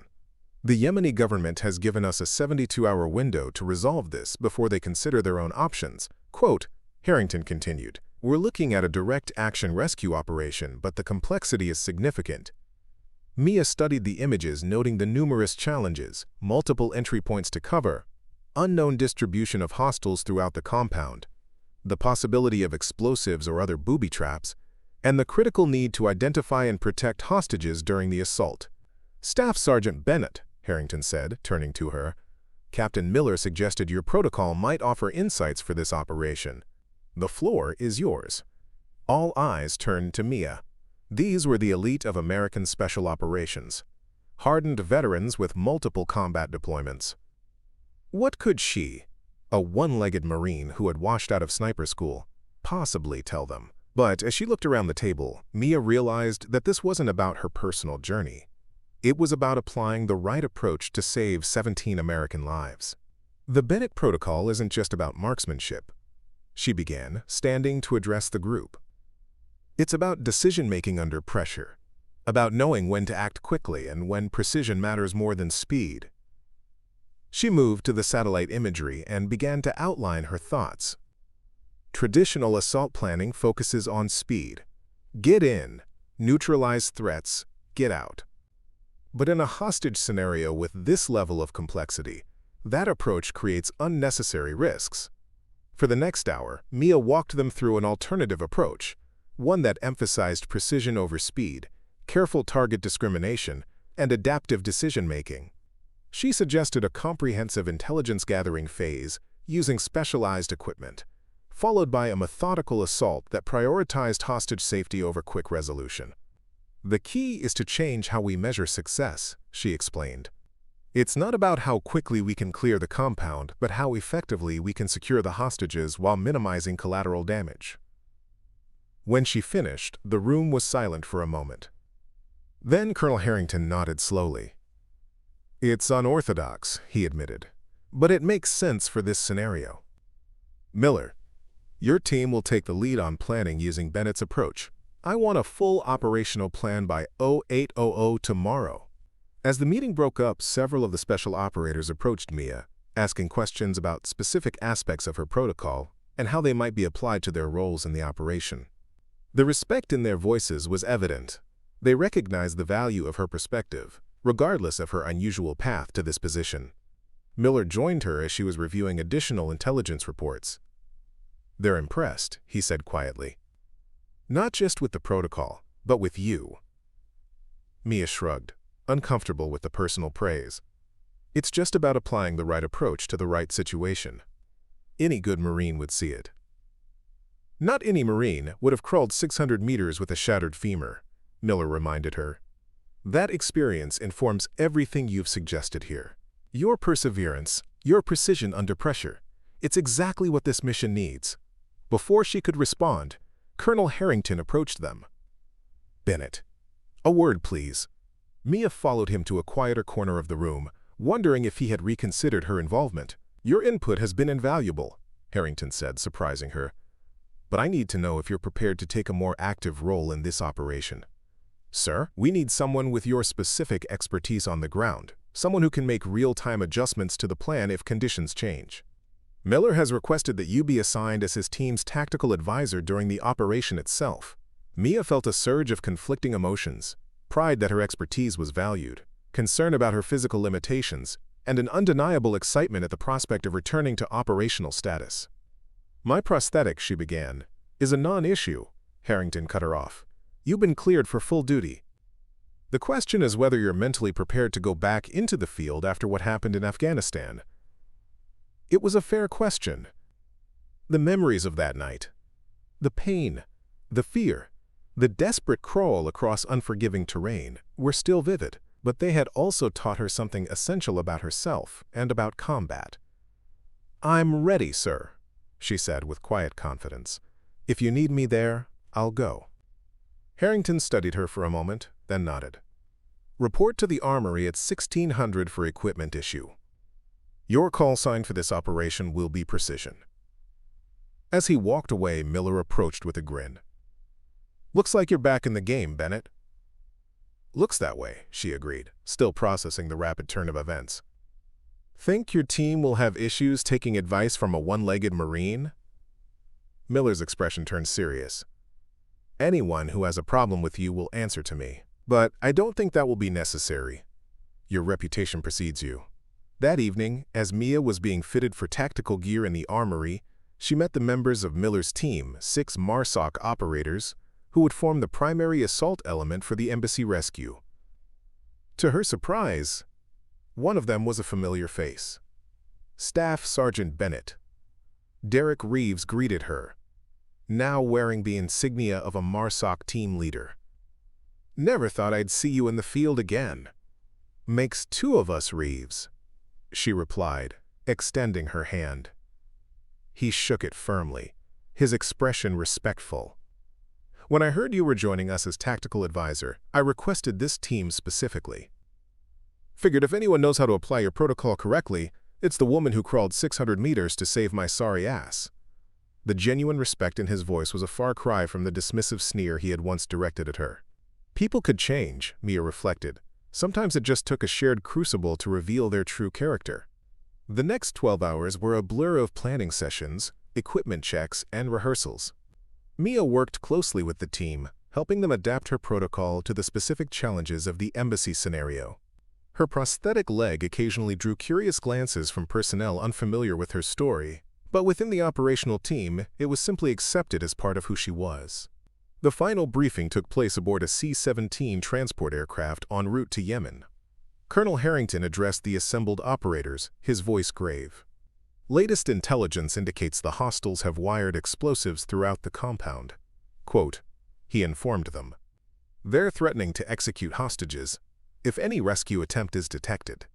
"The Yemeni government has given us a 72-hour window to resolve this before they consider their own options." Quote, Harrington continued, "We're looking at a direct action rescue operation, but the complexity is significant." Mia studied the images, noting the numerous challenges, multiple entry points to cover, unknown distribution of hostiles throughout the compound, the possibility of explosives or other booby traps, and the critical need to identify and protect hostages during the assault. "Staff Sergeant Bennett," Harrington said, turning to her, "Captain Miller suggested your protocol might offer insights for this operation. The floor is yours." All eyes turned to Mia. These were the elite of American Special Operations, hardened veterans with multiple combat deployments. What could she, a one-legged Marine who had washed out of sniper school, possibly tell them? But as she looked around the table, Mia realized that this wasn't about her personal journey. It was about applying the right approach to save 17 American lives. "The Bennett Protocol isn't just about marksmanship," she began, standing to address the group. "It's about decision-making under pressure, about knowing when to act quickly and when precision matters more than speed." She moved to the satellite imagery and began to outline her thoughts. Traditional assault planning focuses on speed. Get in, neutralize threats, get out. But in a hostage scenario with this level of complexity, that approach creates unnecessary risks. For the next hour, Mia walked them through an alternative approach, one that emphasized precision over speed, careful target discrimination, and adaptive decision-making. She suggested a comprehensive intelligence-gathering phase using specialized equipment, followed by a methodical assault that prioritized hostage safety over quick resolution. "The key is to change how we measure success," she explained. "It's not about how quickly we can clear the compound, but how effectively we can secure the hostages while minimizing collateral damage." When she finished, the room was silent for a moment. Then Colonel Harrington nodded slowly. "It's unorthodox," he admitted, but it makes sense for this scenario. Miller, your team will take the lead on planning using Bennett's approach. I want a full operational plan by 0800 tomorrow. As the meeting broke up, several of the special operators approached Mia, asking questions about specific aspects of her protocol and how they might be applied to their roles in the operation. The respect in their voices was evident. They recognized the value of her perspective, regardless of her unusual path to this position. Miller joined her as she was reviewing additional intelligence reports. "They're impressed," he said quietly. "Not just with the protocol, but with you." Mia shrugged, uncomfortable with the personal praise. It's just about applying the right approach to the right situation. Any good Marine would see it. Not any Marine would have crawled 600 meters with a shattered femur, Miller reminded her. That experience informs everything you've suggested here. Your perseverance, your precision under pressure. It's exactly what this mission needs. Before she could respond, Colonel Harrington approached them. "Bennett, a word, please." Mia followed him to a quieter corner of the room, wondering if he had reconsidered her involvement. "Your input has been invaluable," Harrington said, surprising her. "But I need to know if you're prepared to take a more active role in this operation." "Sir, we need someone with your specific expertise on the ground, someone who can make real-time adjustments to the plan if conditions change. Miller has requested that you be assigned as his team's tactical advisor during the operation itself." Mia felt a surge of conflicting emotions, pride that her expertise was valued, concern about her physical limitations, and an undeniable excitement at the prospect of returning to operational status. "My prosthetic," she began, "is a non-issue," Harrington cut her off. "You've been cleared for full duty. The question is whether you're mentally prepared to go back into the field after what happened in Afghanistan." It was a fair question. The memories of that night, the pain, the fear, the desperate crawl across unforgiving terrain were still vivid, but they had also taught her something essential about herself and about combat. "I'm ready, sir," she said with quiet confidence. "If you need me there, I'll go." Harrington studied her for a moment, then nodded. "Report to the armory at 1600 for equipment issue. Your call sign for this operation will be Precision." As he walked away, Miller approached with a grin. "Looks like you're back in the game, Bennett." "Looks that way," she agreed, still processing the rapid turn of events. "Think your team will have issues taking advice from a one-legged Marine?" Miller's expression turned serious. "Anyone who has a problem with you will answer to me, but I don't think that will be necessary. Your reputation precedes you." That evening, as Mia was being fitted for tactical gear in the armory, she met the members of Miller's team, 6 MARSOC operators, who would form the primary assault element for the embassy rescue. To her surprise, one of them was a familiar face. Staff Sergeant Bennett. Derek Reeves greeted her, now wearing the insignia of a MARSOC team leader. "Never thought I'd see you in the field again." "Makes 2 of us, Reeves," she replied, extending her hand. He shook it firmly, his expression respectful. "When I heard you were joining us as tactical advisor, I requested this team specifically. Figured if anyone knows how to apply your protocol correctly, it's the woman who crawled 600 meters to save my sorry ass." The genuine respect in his voice was a far cry from the dismissive sneer he had once directed at her. People could change, Mia reflected. Sometimes it just took a shared crucible to reveal their true character. The next 12 hours were a blur of planning sessions, equipment checks, and rehearsals. Mia worked closely with the team, helping them adapt her protocol to the specific challenges of the embassy scenario. Her prosthetic leg occasionally drew curious glances from personnel unfamiliar with her story, but within the operational team, it was simply accepted as part of who she was. The final briefing took place aboard a C-17 transport aircraft en route to Yemen. Colonel Harrington addressed the assembled operators, his voice grave. "Latest intelligence indicates the hostiles have wired explosives throughout the compound." Quote, he informed them. "They're threatening to execute hostages if any rescue attempt is detected."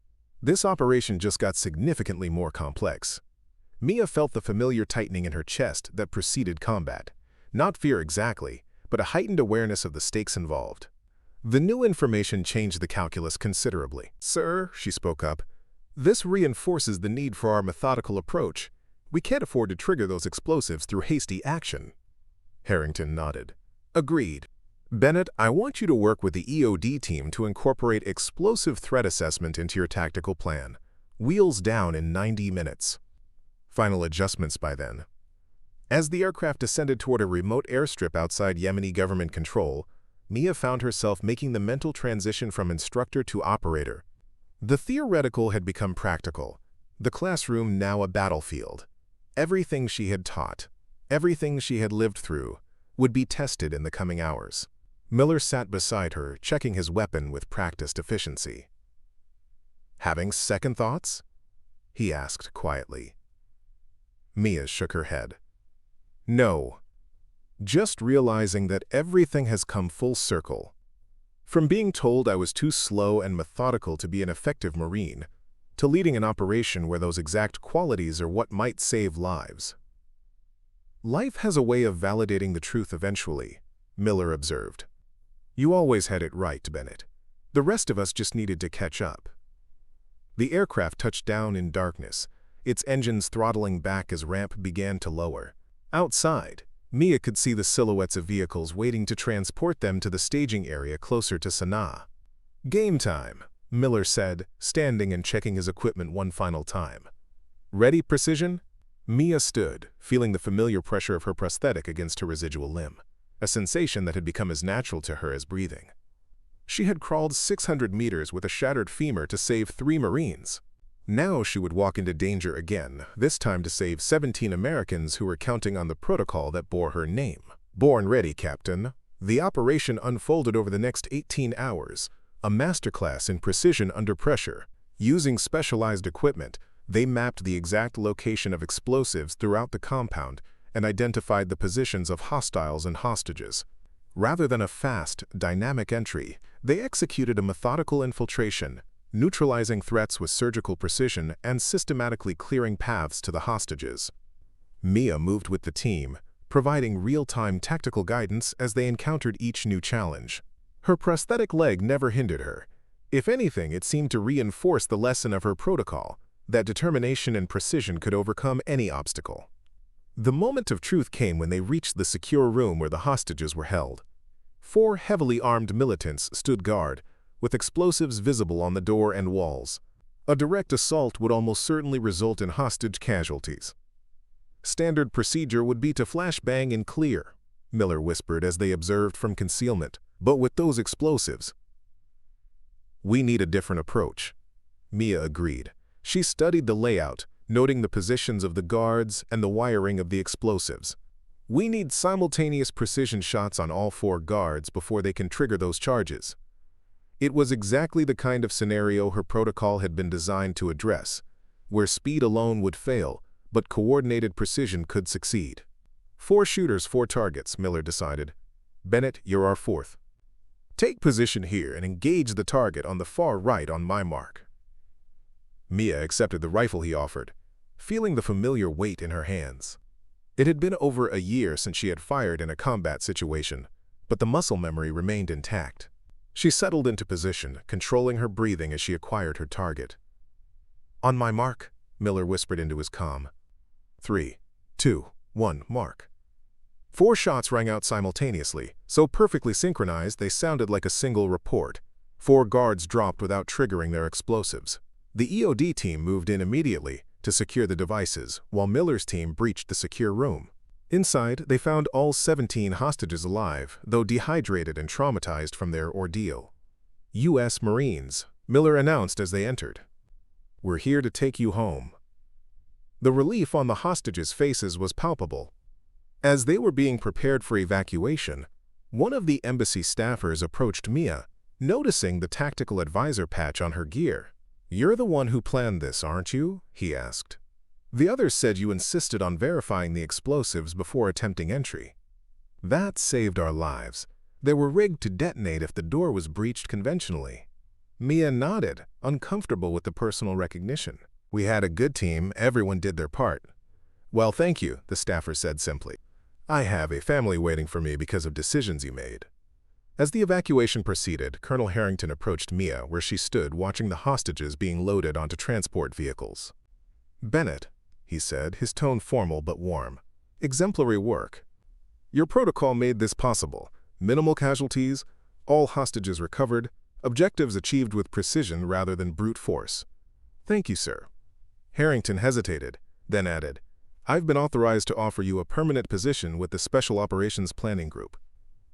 This operation just got significantly more complex. Mia felt the familiar tightening in her chest that preceded combat. Not fear exactly, but a heightened awareness of the stakes involved. The new information changed the calculus considerably. "Sir," she spoke up, This reinforces the need for our methodical approach. We can't afford to trigger those explosives through hasty action. Harrington nodded. Agreed. Bennett, I want you to work with the EOD team to incorporate explosive threat assessment into your tactical plan. Wheels down in 90 minutes. Final adjustments by then. As the aircraft descended toward a remote airstrip outside Yemeni government control, Mia found herself making the mental transition from instructor to operator. The theoretical had become practical, the classroom now a battlefield. Everything she had taught, everything she had lived through, would be tested in the coming hours. Miller sat beside her, checking his weapon with practiced efficiency. "Having second thoughts?" he asked quietly. Mia shook her head. "No. Just realizing that everything has come full circle. From being told I was too slow and methodical to be an effective Marine, to leading an operation where those exact qualities are what might save lives." "Life has a way of validating the truth eventually," Miller observed. "You always had it right, Bennett. The rest of us just needed to catch up." The aircraft touched down in darkness, its engines throttling back as ramp began to lower. Outside, Mia could see the silhouettes of vehicles waiting to transport them to the staging area closer to Sana'a. "Game time," Miller said, standing and checking his equipment one final time. "Ready, Precision?" Mia stood, feeling the familiar pressure of her prosthetic against her residual limb, a sensation that had become as natural to her as breathing. She had crawled 600 meters with a shattered femur to save 3 Marines. Now she would walk into danger again, this time to save 17 Americans who were counting on the protocol that bore her name. "Born ready, Captain." The operation unfolded over the next 18 hours, a masterclass in precision under pressure. Using specialized equipment, they mapped the exact location of explosives throughout the compound and identified the positions of hostiles and hostages. Rather than a fast, dynamic entry, they executed a methodical infiltration, neutralizing threats with surgical precision and systematically clearing paths to the hostages. Mia moved with the team, providing real-time tactical guidance as they encountered each new challenge. Her prosthetic leg never hindered her. If anything, it seemed to reinforce the lesson of her protocol, that determination and precision could overcome any obstacle. The moment of truth came when they reached the secure room where the hostages were held. 4 heavily armed militants stood guard, with explosives visible on the door and walls. A direct assault would almost certainly result in hostage casualties. "Standard procedure would be to flashbang and clear," Miller whispered as they observed from concealment. "But with those explosives, we need a different approach." Mia agreed. She studied the layout, noting the positions of the guards and the wiring of the explosives. "We need simultaneous precision shots on all 4 guards before they can trigger those charges." It was exactly the kind of scenario her protocol had been designed to address, where speed alone would fail, but coordinated precision could succeed. 4 shooters, 4 targets, Miller decided. "Bennett, you're our 4th. Take position here and engage the target on the far right on my mark." Mia accepted the rifle he offered, feeling the familiar weight in her hands. It had been over a year since she had fired in a combat situation, but the muscle memory remained intact. She settled into position, controlling her breathing as she acquired her target. "On my mark," Miller whispered into his comm. 3, 2, 1, mark. 4 shots rang out simultaneously, so perfectly synchronized they sounded like a single report. 4 guards dropped without triggering their explosives. The EOD team moved in immediately to secure the devices, while Miller's team breached the secure room. Inside, they found all 17 hostages alive, though dehydrated and traumatized from their ordeal. "U.S. Marines," Miller announced as they entered. "We're here to take you home." The relief on the hostages' faces was palpable. As they were being prepared for evacuation, one of the embassy staffers approached Mia, noticing the tactical advisor patch on her gear. "You're the one who planned this, aren't you?" he asked. "The others said you insisted on verifying the explosives before attempting entry." "That saved our lives. They were rigged to detonate if the door was breached conventionally." Mia nodded, uncomfortable with the personal recognition. "We had a good team, everyone did their part." "Well, thank you," the staffer said simply. "I have a family waiting for me because of decisions you made." As the evacuation proceeded, Colonel Harrington approached Mia where she stood watching the hostages being loaded onto transport vehicles. "Bennett," he said, his tone formal but warm. "Exemplary work. Your protocol made this possible. Minimal casualties, all hostages recovered, objectives achieved with precision rather than brute force. Thank you, sir." Harrington hesitated, then added, "I've been authorized to offer you a permanent position with the Special Operations Planning Group.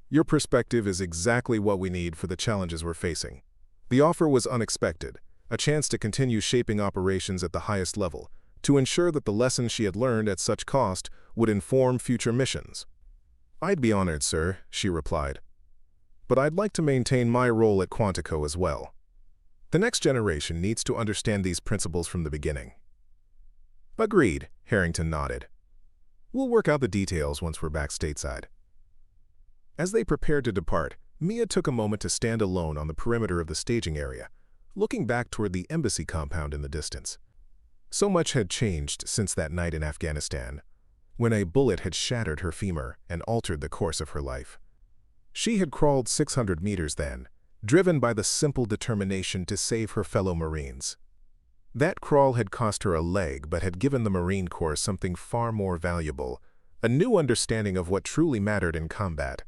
Your perspective is exactly what we need for the challenges we're facing." The offer was unexpected, a chance to continue shaping operations at the highest level, to ensure that the lessons she had learned at such cost would inform future missions. "I'd be honored, sir," she replied. "But I'd like to maintain my role at Quantico as well. The next generation needs to understand these principles from the beginning." "Agreed," Harrington nodded. "We'll work out the details once we're back stateside." As they prepared to depart, Mia took a moment to stand alone on the perimeter of the staging area, looking back toward the embassy compound in the distance. So much had changed since that night in Afghanistan, when a bullet had shattered her femur and altered the course of her life. She had crawled 600 meters then, driven by the simple determination to save her fellow Marines. That crawl had cost her a leg but had given the Marine Corps something far more valuable, a new understanding of what truly mattered in combat.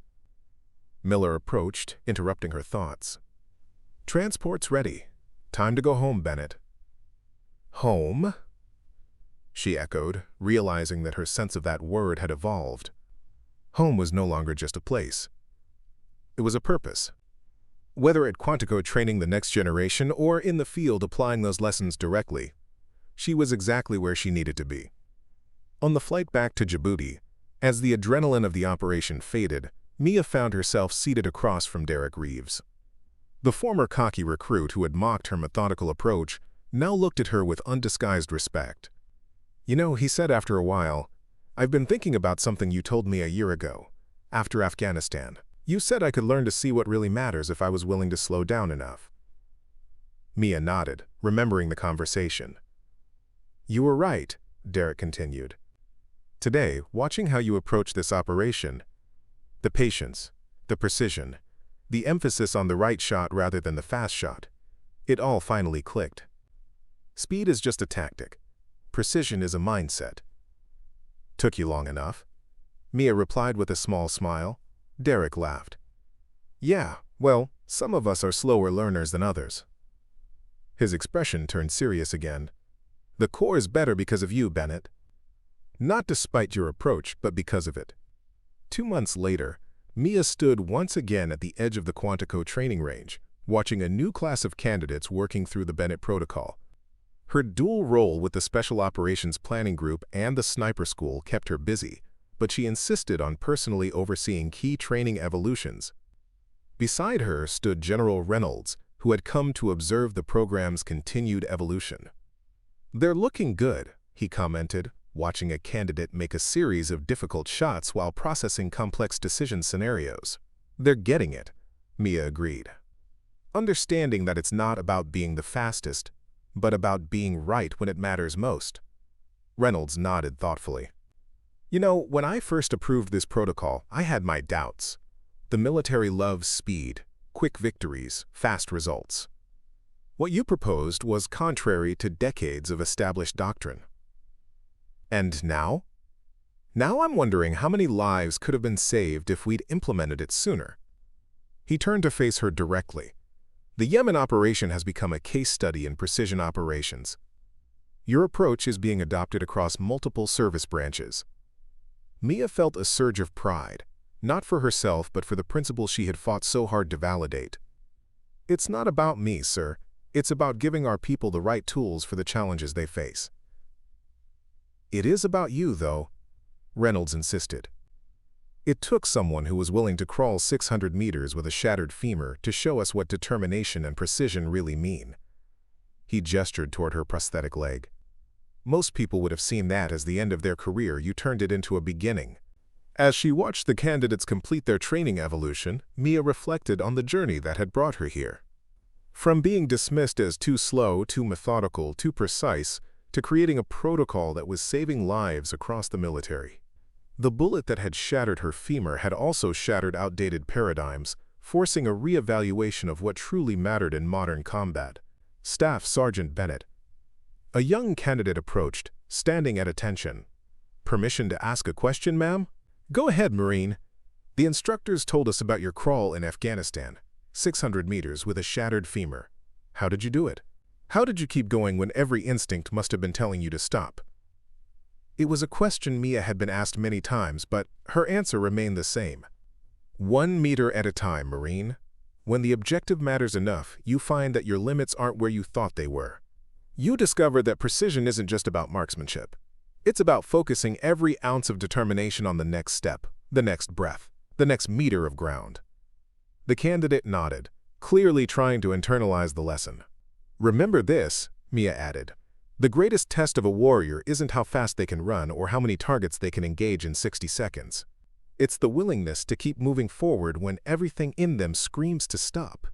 Miller approached, interrupting her thoughts. "Transport's ready. Time to go home, Bennett." "Home?" she echoed, realizing that her sense of that word had evolved. Home was no longer just a place. It was a purpose. Whether at Quantico training the next generation or in the field applying those lessons directly, she was exactly where she needed to be. On the flight back to Djibouti, as the adrenaline of the operation faded, Mia found herself seated across from Derek Reeves. The former cocky recruit who had mocked her methodical approach now looked at her with undisguised respect. "You know," he said after a while, "I've been thinking about something you told me a year ago, after Afghanistan. You said I could learn to see what really matters if I was willing to slow down enough." Mia nodded, remembering the conversation. "You were right," Derek continued. "Today, watching how you approach this operation, the patience, the precision, the emphasis on the right shot rather than the fast shot, it all finally clicked. Speed is just a tactic. Precision is a mindset." "Took you long enough?" Mia replied with a small smile. Derek laughed. "Yeah, well, some of us are slower learners than others." His expression turned serious again. "The Corps is better because of you, Bennett. Not despite your approach, but because of it." 2 months later, Mia stood once again at the edge of the Quantico training range, watching a new class of candidates working through the Bennett Protocol. Her dual role with the Special Operations Planning Group and the Sniper School kept her busy, but she insisted on personally overseeing key training evolutions. Beside her stood General Reynolds, who had come to observe the program's continued evolution. "They're looking good," he commented, watching a candidate make a series of difficult shots while processing complex decision scenarios. "They're getting it," Mia agreed, understanding that it's not about being the fastest, but about being right when it matters most. Reynolds nodded thoughtfully. "You know, when I first approved this protocol, I had my doubts. The military loves speed, quick victories, fast results. What you proposed was contrary to decades of established doctrine. And now? Now I'm wondering how many lives could have been saved if we'd implemented it sooner." He turned to face her directly. "The Yemen operation has become a case study in precision operations. Your approach is being adopted across multiple service branches." Mia felt a surge of pride, not for herself but for the principle she had fought so hard to validate. "It's not about me, sir. It's about giving our people the right tools for the challenges they face." "It is about you, though," Reynolds insisted. "It took someone who was willing to crawl 600 meters with a shattered femur to show us what determination and precision really mean." He gestured toward her prosthetic leg. "Most people would have seen that as the end of their career. You turned it into a beginning." As she watched the candidates complete their training evolution, Mia reflected on the journey that had brought her here. From being dismissed as too slow, too methodical, too precise, to creating a protocol that was saving lives across the military. The bullet that had shattered her femur had also shattered outdated paradigms, forcing a re-evaluation of what truly mattered in modern combat. Staff Sergeant Bennett. A young candidate approached, standing at attention. "Permission to ask a question, ma'am?" "Go ahead, Marine." "The instructors told us about your crawl in Afghanistan, 600 meters with a shattered femur. How did you do it? How did you keep going when every instinct must have been telling you to stop?" It was a question Mia had been asked many times, but her answer remained the same. 1 meter at a time, Marine. When the objective matters enough, you find that your limits aren't where you thought they were. You discover that precision isn't just about marksmanship. It's about focusing every ounce of determination on the next step, the next breath, the next meter of ground. The candidate nodded, clearly trying to internalize the lesson. "Remember this," Mia added. "The greatest test of a warrior isn't how fast they can run or how many targets they can engage in 60 seconds. It's the willingness to keep moving forward when everything in them screams to stop."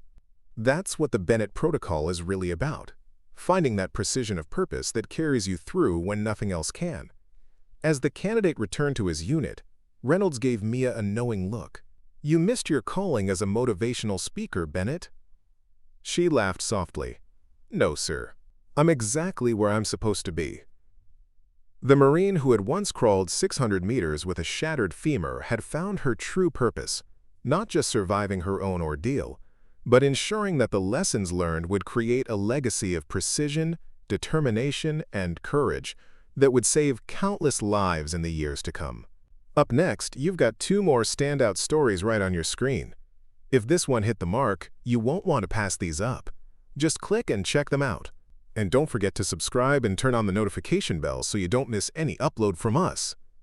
That's what the Bennett Protocol is really about, finding that precision of purpose that carries you through when nothing else can. As the candidate returned to his unit, Reynolds gave Mia a knowing look. "You missed your calling as a motivational speaker, Bennett." She laughed softly. "No, sir. I'm exactly where I'm supposed to be." The Marine who had once crawled 600 meters with a shattered femur had found her true purpose, not just surviving her own ordeal, but ensuring that the lessons learned would create a legacy of precision, determination, and courage that would save countless lives in the years to come. Up next, you've got 2 more standout stories right on your screen. If this one hit the mark, you won't want to pass these up. Just click and check them out. And don't forget to subscribe and turn on the notification bell so you don't miss any upload from us.